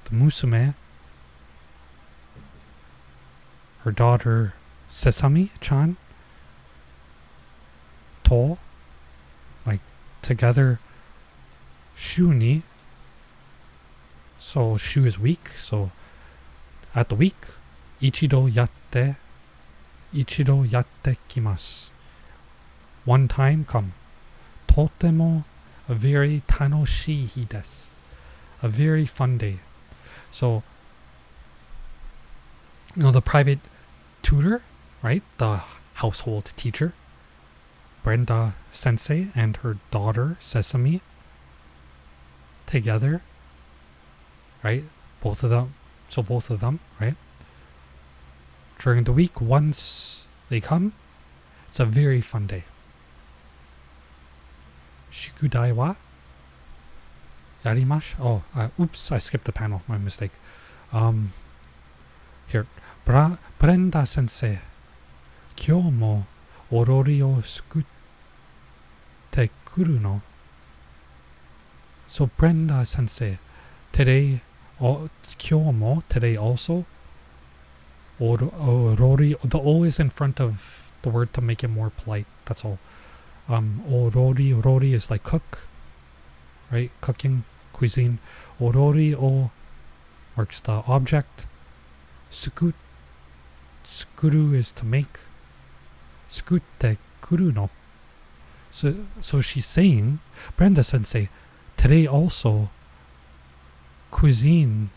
the musume, her daughter Sesame-chan, to, like together, shuni, so shu is week, so at the week, ichido yatte kimasu. One time come. Totemo, a very tanoshii hi desu. A very fun day. So, the private tutor, right? The household teacher, Brenda Sensei and her daughter Sesame, together, right? Both of them, right? During the week, once they come, it's a very fun day. Shikudai wa yarimash. Oh, oops, I skipped the panel. My mistake. Here. Brenda Sensei, 今日もお料理を作ってくるの? So Brenda Sensei, today, 今日も today also, Orori. The O is in front of the word to make it more polite. That's all. Orori is like cook, right? Cooking, cuisine. Orori o marks the object. Sukuru is to make. Sukutte kuru no. So she's saying, Brenda sensei, today also cuisine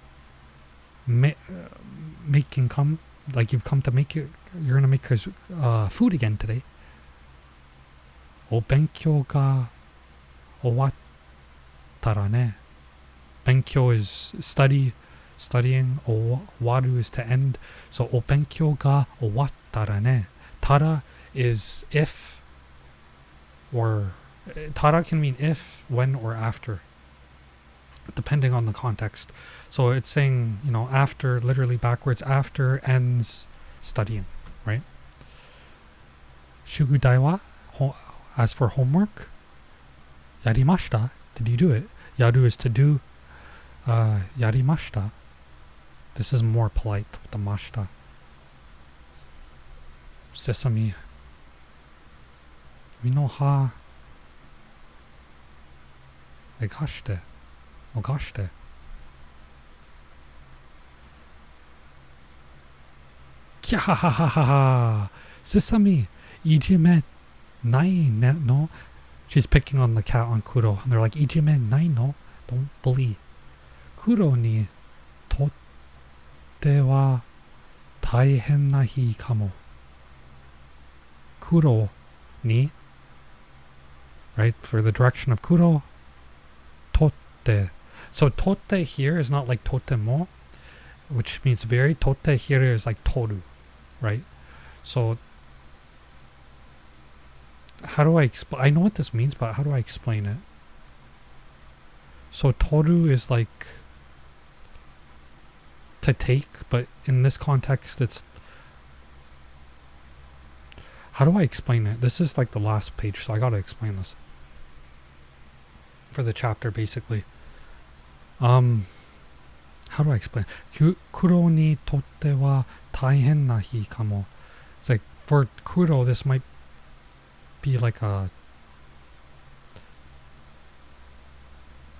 making come, like you've come to make it, you're gonna make food again today. O benkyou ga owattara ne. Benkyou is studying. Owaru is to end. So o benkyou ga owattara ne. Tara is if, or tara can mean if, when, or after, depending on the context. So it's saying, after, literally backwards, after ends studying, right? Shugudai wa, as for homework, yarimashita, did you do it? Yaru is to do, yarimashita. This is more polite with the mashita. Sesame. Mino ha negashite. Nogashite. Kyahahahaha. Sesame. Ijime nai no. She's picking on the cat on Kuro. And they're like, Ijime nai no. Don't bully. Kuro ni totte wa taihen na hi kamo. Kuro ni, right, for the direction of Kuro, totte. So totte here is not like totemo, which means very. Totte here is like toru, right? So how do I explain? I know what this means, but how do I explain it? So toru is like to take, but in this context it's, how do I explain it? This is like the last page, so I gotta explain this for the chapter, basically. How do I explain? Kuro ni totte wa taihen na hi kamo. It's like, for Kuro, this might be like a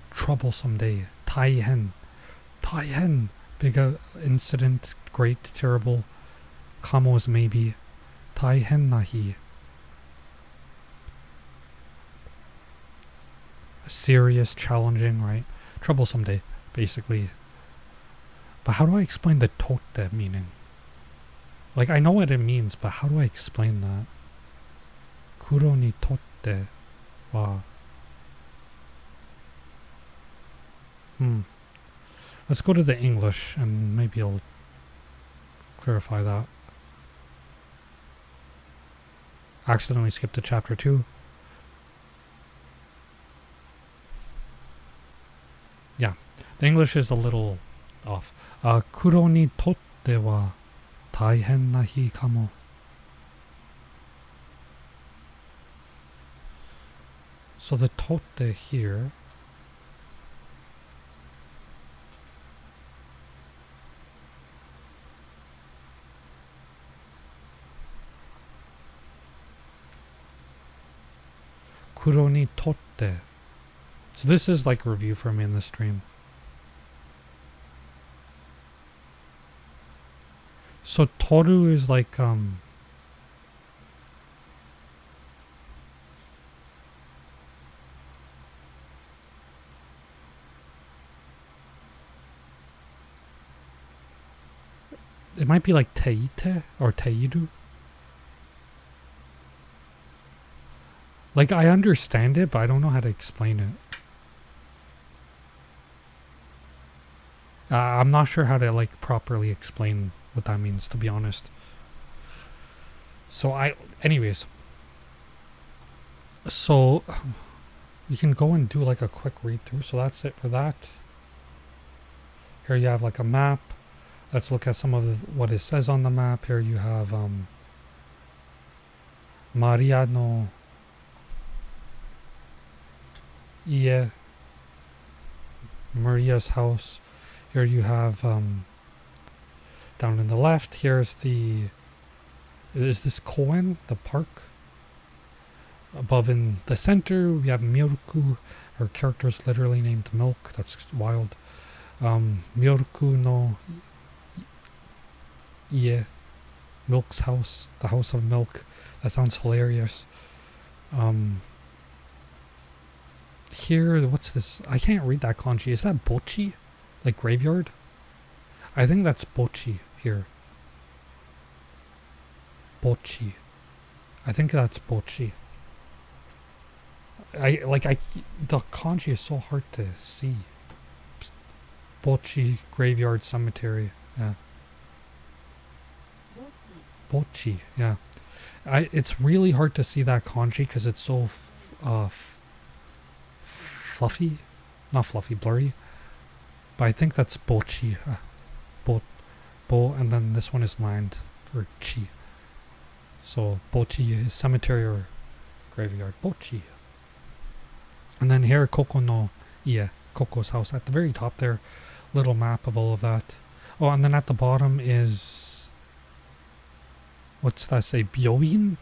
troublesome day. Taihen. Big incident, great, terrible. Kamo is maybe. Taihen nahi. Serious, challenging, right? Troublesome day, basically. But how do I explain the totte meaning? Like, I know what it means, but how do I explain that? Kuro ni totte wa. Let's go to the English and maybe I'll clarify that. Accidentally skipped to chapter 2. Yeah, the English is a little off. Kuro ni totte wa taihen na hi kamo. So the totte here Kuro ni totte. So this is like review for me in the stream. So toru is like it might be like teite or teiru. Like, I understand it, but I don't know how to explain it. I'm not sure how to, like, properly explain what that means, to be honest. So anyways. So, we can go and do, like, a quick read through. So that's it for that. Here you have, like, a map. Let's look at some of what it says on the map. Here you have, Maria no Ie, Maria's house. Here you have Down in the left, is this koen, the park. Above in the center, we have Myoruku. Her character is literally named Milk. That's wild. Myoruku no Ie. Milk's house. The house of milk. That sounds hilarious. Here, what's this? I can't read that kanji. Is that bochi? Like graveyard? I think that's bochi here. Bochi. I think that's bochi. The kanji is so hard to see. Bochi graveyard cemetery. Yeah. Bochi. Yeah. It's really hard to see that kanji because it's so fluffy, not fluffy, blurry. But I think that's bochi. Bo, and then this one is land or chi. So bochi is cemetery or graveyard. Bochi. And then here, Koko no Ie, Koko's house at the very top there. Little map of all of that. Oh, and then at the bottom is, what's that say? Byoin?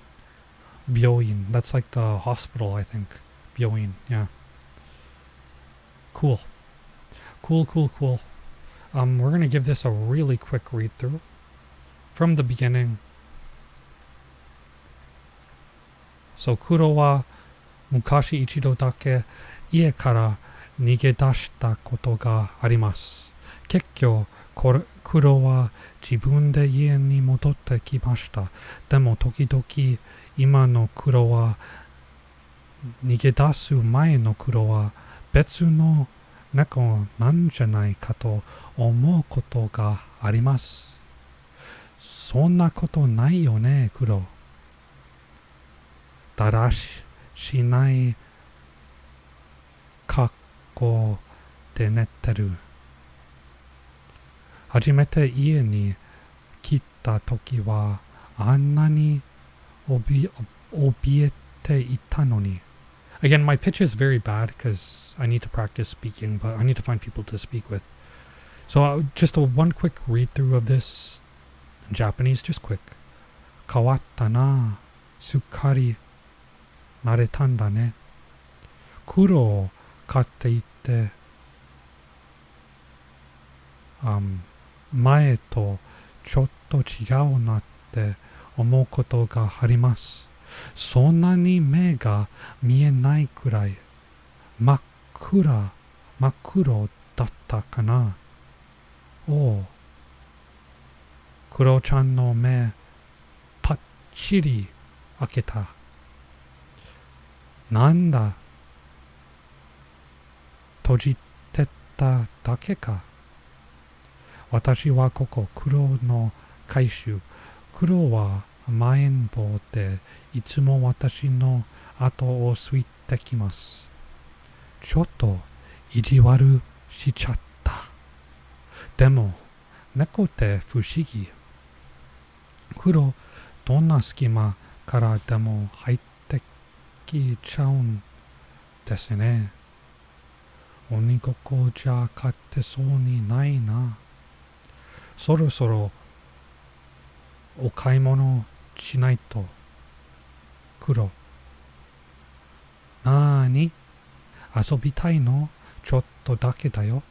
Byoin. That's like the hospital, I think. Byoin, yeah. Cool. Cool. We're gonna give this a really quick read through. From the beginning. So, Kuro wa mukashi ichido dake ie kara nigedashita koto ga arimasu. Kekkyo, Kuro wa jibun de ie ni modotte kimashita. Demo tokidoki ima no Kuro wa nigedasu mae no Kuro wa betsu no neko nan janai ka to omou koto ga arimasu. Sonna koto nai yo ne, Kuro. Darashiしない格好で寝てる。初めて家に来た時はあんなに怯えていたのに。Again, my pitch is very bad because I need to practice speaking, but I need to find people to speak with. So just one quick read through of this in Japanese, just quick. 変わったな、すっかり慣れたんだね。黒を買っていて、前とちょっと違うなって思うことがあります。そんなに目が見えないくらい真っ黒だったかな。おう、クロちゃんの目パッチリ開けた。なんだ、閉じてただけか。私はここ黒の回収。黒は甘えん坊でいつも私の後をついてきます。ちょっと意地悪しちゃった。でも猫って不思議。黒どんな隙間からでも入ってきちゃうんですね。鬼ごっこじゃ勝てそうにないな。そろそろお買い物しないと。黒。なーに？遊びたいの？ちょっとだけだよ。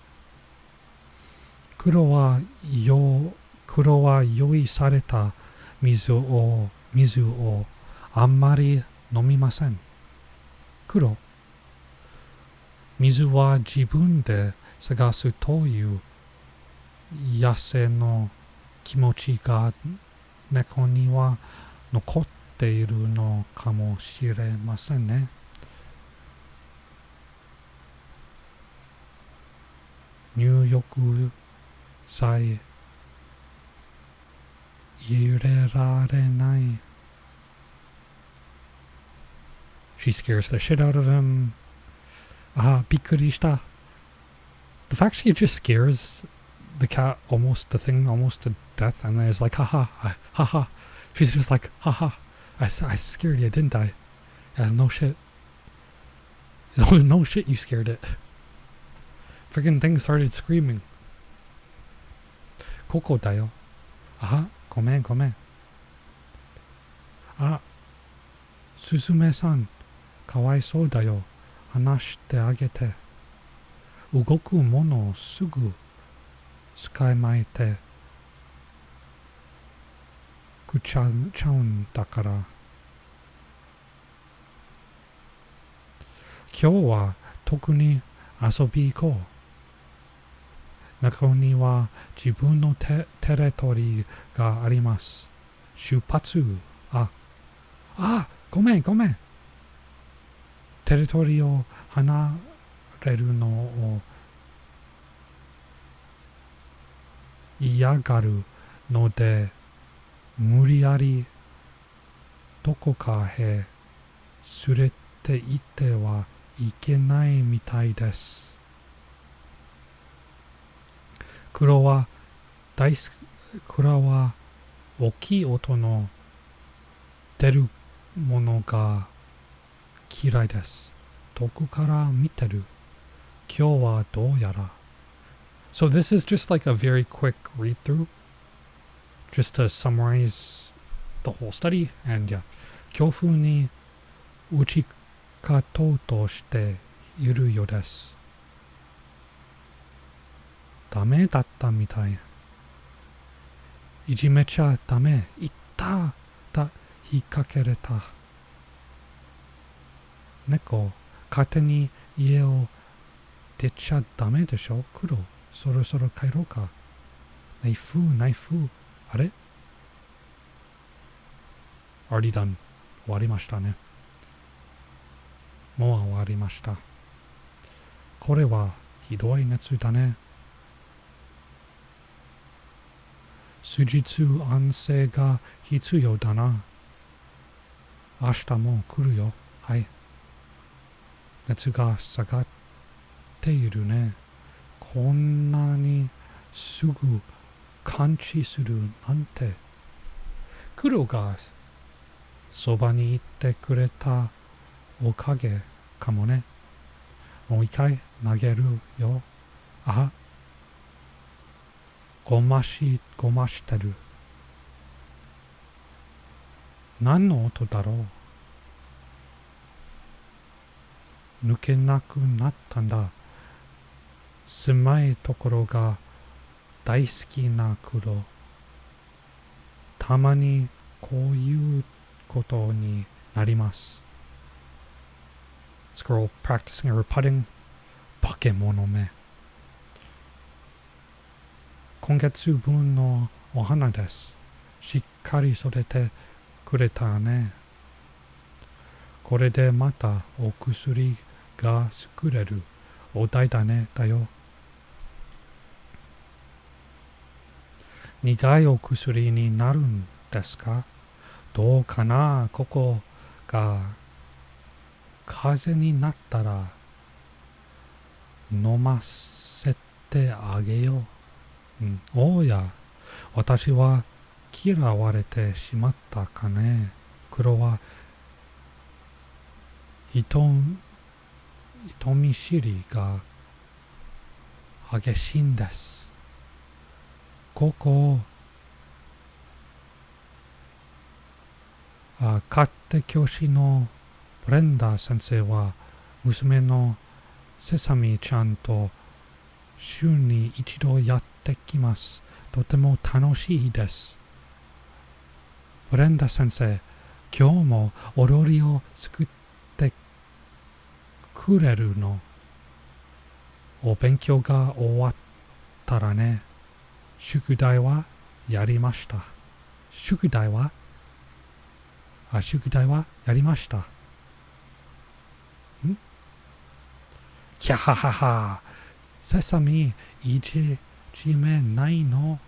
黒は用意された水をあんまり飲みません。黒。水は自分で探すという野生の気持ちが猫には残っているのかもしれませんね。入浴剤入れられない。She scares the shit out of him. Bikurista. The fact she just scares the cat almost to death and then is like, haha. She's just like, haha. I scared you, didn't I? Yeah, no shit. No shit, you scared it. Freaking thing started screaming. Koko dayo. あ、ごめんごめん。あ、すずめさん、かわいそうだよ。話してあげて。動くものをすぐ使いまいて、くちゃうんだから。今日は特に遊び行こう。中には自分のテレトリーがあります。出発。ごめんごめん。テレトリーを離れるのを嫌がるので、無理やりどこかへ連れて行ってはいけないみたいです。黒は大好き、黒は大きい音の出るものが嫌いです。遠くから見てる。今日はどうやら。So this is just like a very quick read through, just to summarize the whole study. And yeah, 強風に打ち勝とうとしているようです。ダメだったみたい。いじめちゃダメ。いっただ、引っ掛けれた。猫、勝手に家を出ちゃダメでしょ。黒、そろそろ帰ろうか。ナイフ。あれ ?already done. 終わりましたね。もう終わりました。これはひどい熱だね。数日安静が必要だな。明日も来るよ。はい。熱が下がっているね。こんなにすぐ感知するなんて。黒がそばにいてくれたおかげかもね。もう一回投げるよ。ごましてる。何の音だろう。抜けなくなったんだ。狭いところが大好きな黒。たまにこういうことになります。Squirrel practicing her putting. 化け物め。今月分のお花です。しっかり育ててくれたね。これでまたお薬が作れる。お題だね。だよ。苦いお薬になるんですか？どうかな。ここが風邪になったら飲ませてあげよう。おや、私は嫌われてしまったかね。黒は人見知りが激しいんです。ここ家庭教師のブレンダー先生は娘のセサミちゃんと週に一度やってきます。とても楽しいです。ブレンダー先生、今日もお料理を作ってくれるの？お勉強が終わったらね。宿題はやりました。宿題はやりました。キャハハハ。セサミ、いじめないの？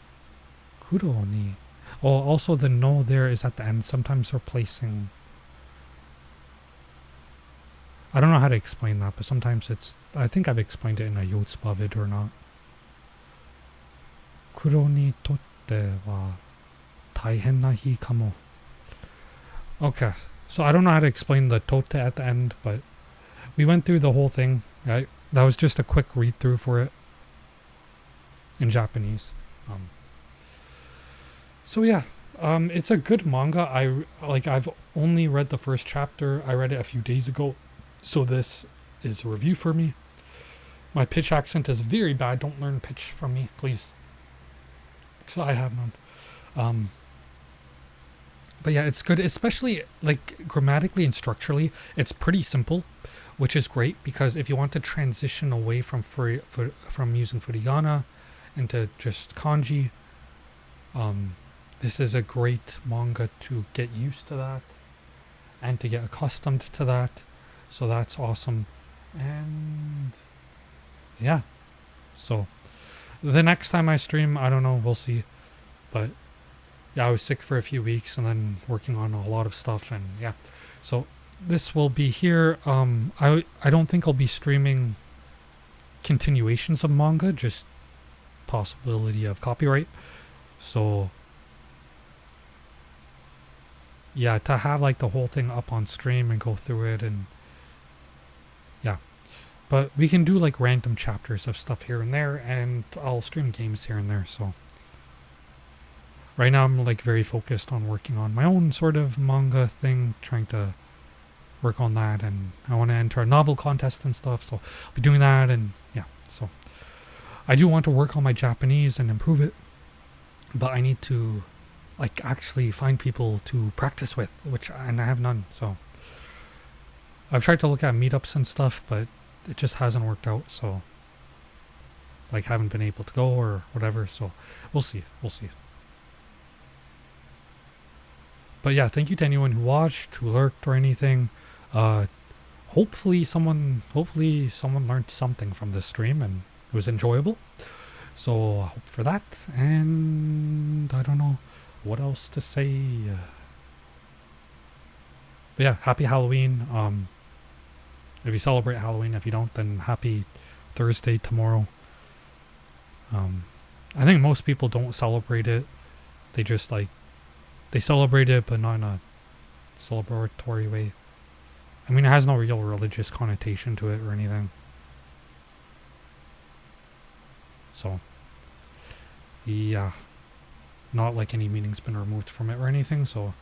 黒に。Oh, also the no there is at the end, sometimes replacing. I don't know how to explain that, but sometimes I think I've explained it in a Yotsuba or not. 黒にとっては大変な日かも。Okay, so I don't know how to explain the tote at the end, but we went through the whole thing. That was just a quick read through for it in Japanese. So yeah, it's a good manga. I've only read the first chapter. I read it a few days ago, so this is a review for me. My pitch accent is very bad. Don't learn pitch from me, please, because I have none. Um, but yeah, it's good, especially like grammatically and structurally. It's pretty simple, which is great because if you want to transition away from from using furigana into just kanji, this is a great manga to get used to that and to get accustomed to that. So that's awesome. And yeah, so the next time I stream, I don't know, we'll see. But yeah, I was sick for a few weeks and then working on a lot of stuff, and yeah. So this will be here. I don't think I'll be streaming continuations of manga, just possibility of copyright. So yeah, to have like the whole thing up on stream and go through it, and yeah. But we can do like random chapters of stuff here and there, and I'll stream games here and there. So right now I'm like very focused on working on my own sort of manga thing, trying to work on that, and I want to enter a novel contest and stuff, so I'll be doing that. And yeah, so I do want to work on my Japanese and improve it, but I need to like actually find people to practice with, and I have none. So I've tried to look at meetups and stuff, but it just hasn't worked out. So like haven't been able to go or whatever. So we'll see. But yeah, thank you to anyone who watched, who lurked or anything. Hopefully someone learned something from this stream and it was enjoyable. So I hope for that. And I don't know what else to say. But yeah, happy Halloween. If you celebrate Halloween, if you don't, then happy Thursday tomorrow. I think most people don't celebrate it. They just like, they celebrate it, but not in a celebratory way. I mean, it has no real religious connotation to it or anything. So, yeah. Not like any meaning's been removed from it or anything, so.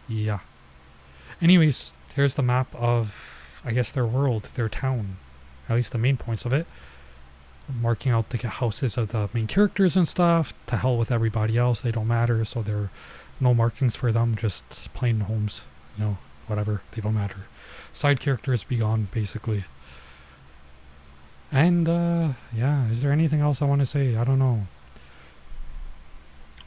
Yeah. Anyways, here's the map of, I guess, their world, their town. At least the main points of it. Marking out the houses of the main characters and stuff. To hell with everybody else, they don't matter, so there are no markings for them, just plain homes, you know, whatever, they don't matter. Side characters be gone, basically. And yeah, is there anything else I want to say? I don't know.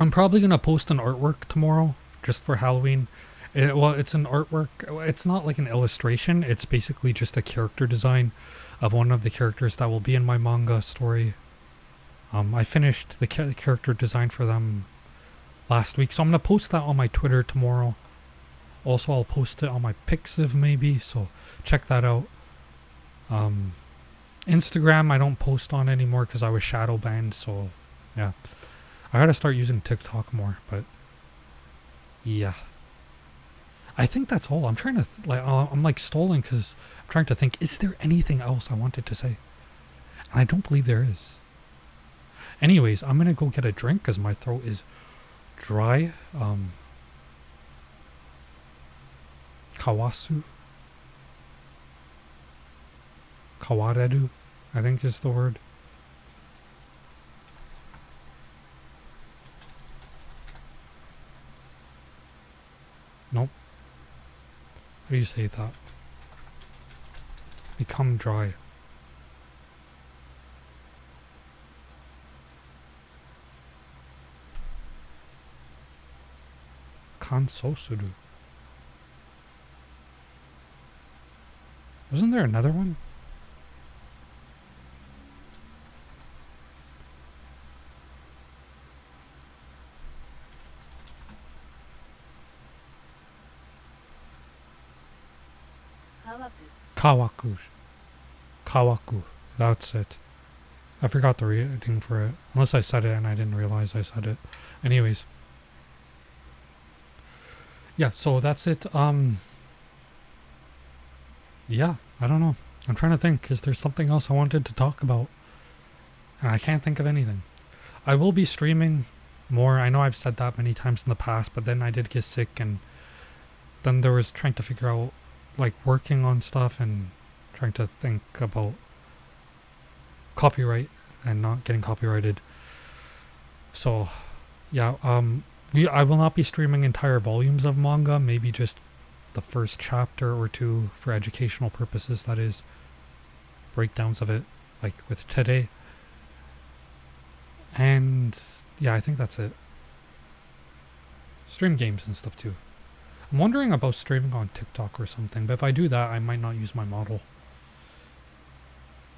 I'm probably gonna post an artwork tomorrow just for Halloween. It's an artwork. It's not like an illustration. It's basically just a character design of one of the characters that will be in my manga story. I finished the character design for them last week, so I'm gonna post that on my Twitter tomorrow. Also, I'll post it on my Pixiv maybe, so check that out. Instagram I don't post on anymore because I was shadow banned, so yeah. I gotta start using TikTok more, but yeah. I think that's all. I'm trying to I'm like stalling because I'm trying to think, is there anything else I wanted to say? And I don't believe there is. Anyways, I'm gonna go get a drink because my throat is dry. Kawareru, I think is the word. Nope. How do you say that? Become dry. Kansosuru. Wasn't there another one? Kawaku. That's it. I forgot the reading for it. Unless I said it and I didn't realize I said it. Anyways. Yeah, so that's it. Yeah, I don't know. I'm trying to think. Is there something else I wanted to talk about? And I can't think of anything. I will be streaming more. I know I've said that many times in the past, but then I did get sick, and then there was trying to figure out, like, working on stuff and trying to think about copyright and not getting copyrighted. So, yeah, I will not be streaming entire volumes of manga, maybe just the first chapter or two for educational purposes, that is. Breakdowns of it, like with today. And yeah, I think that's it. Stream games and stuff too. I'm wondering about streaming on TikTok or something, but if I do that, I might not use my model.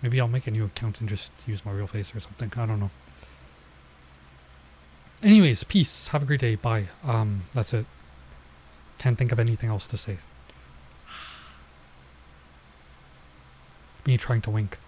Maybe I'll make a new account and just use my real face or something. I don't know. Anyways, peace. Have a great day. Bye. That's it. Can't think of anything else to say. Me trying to wink.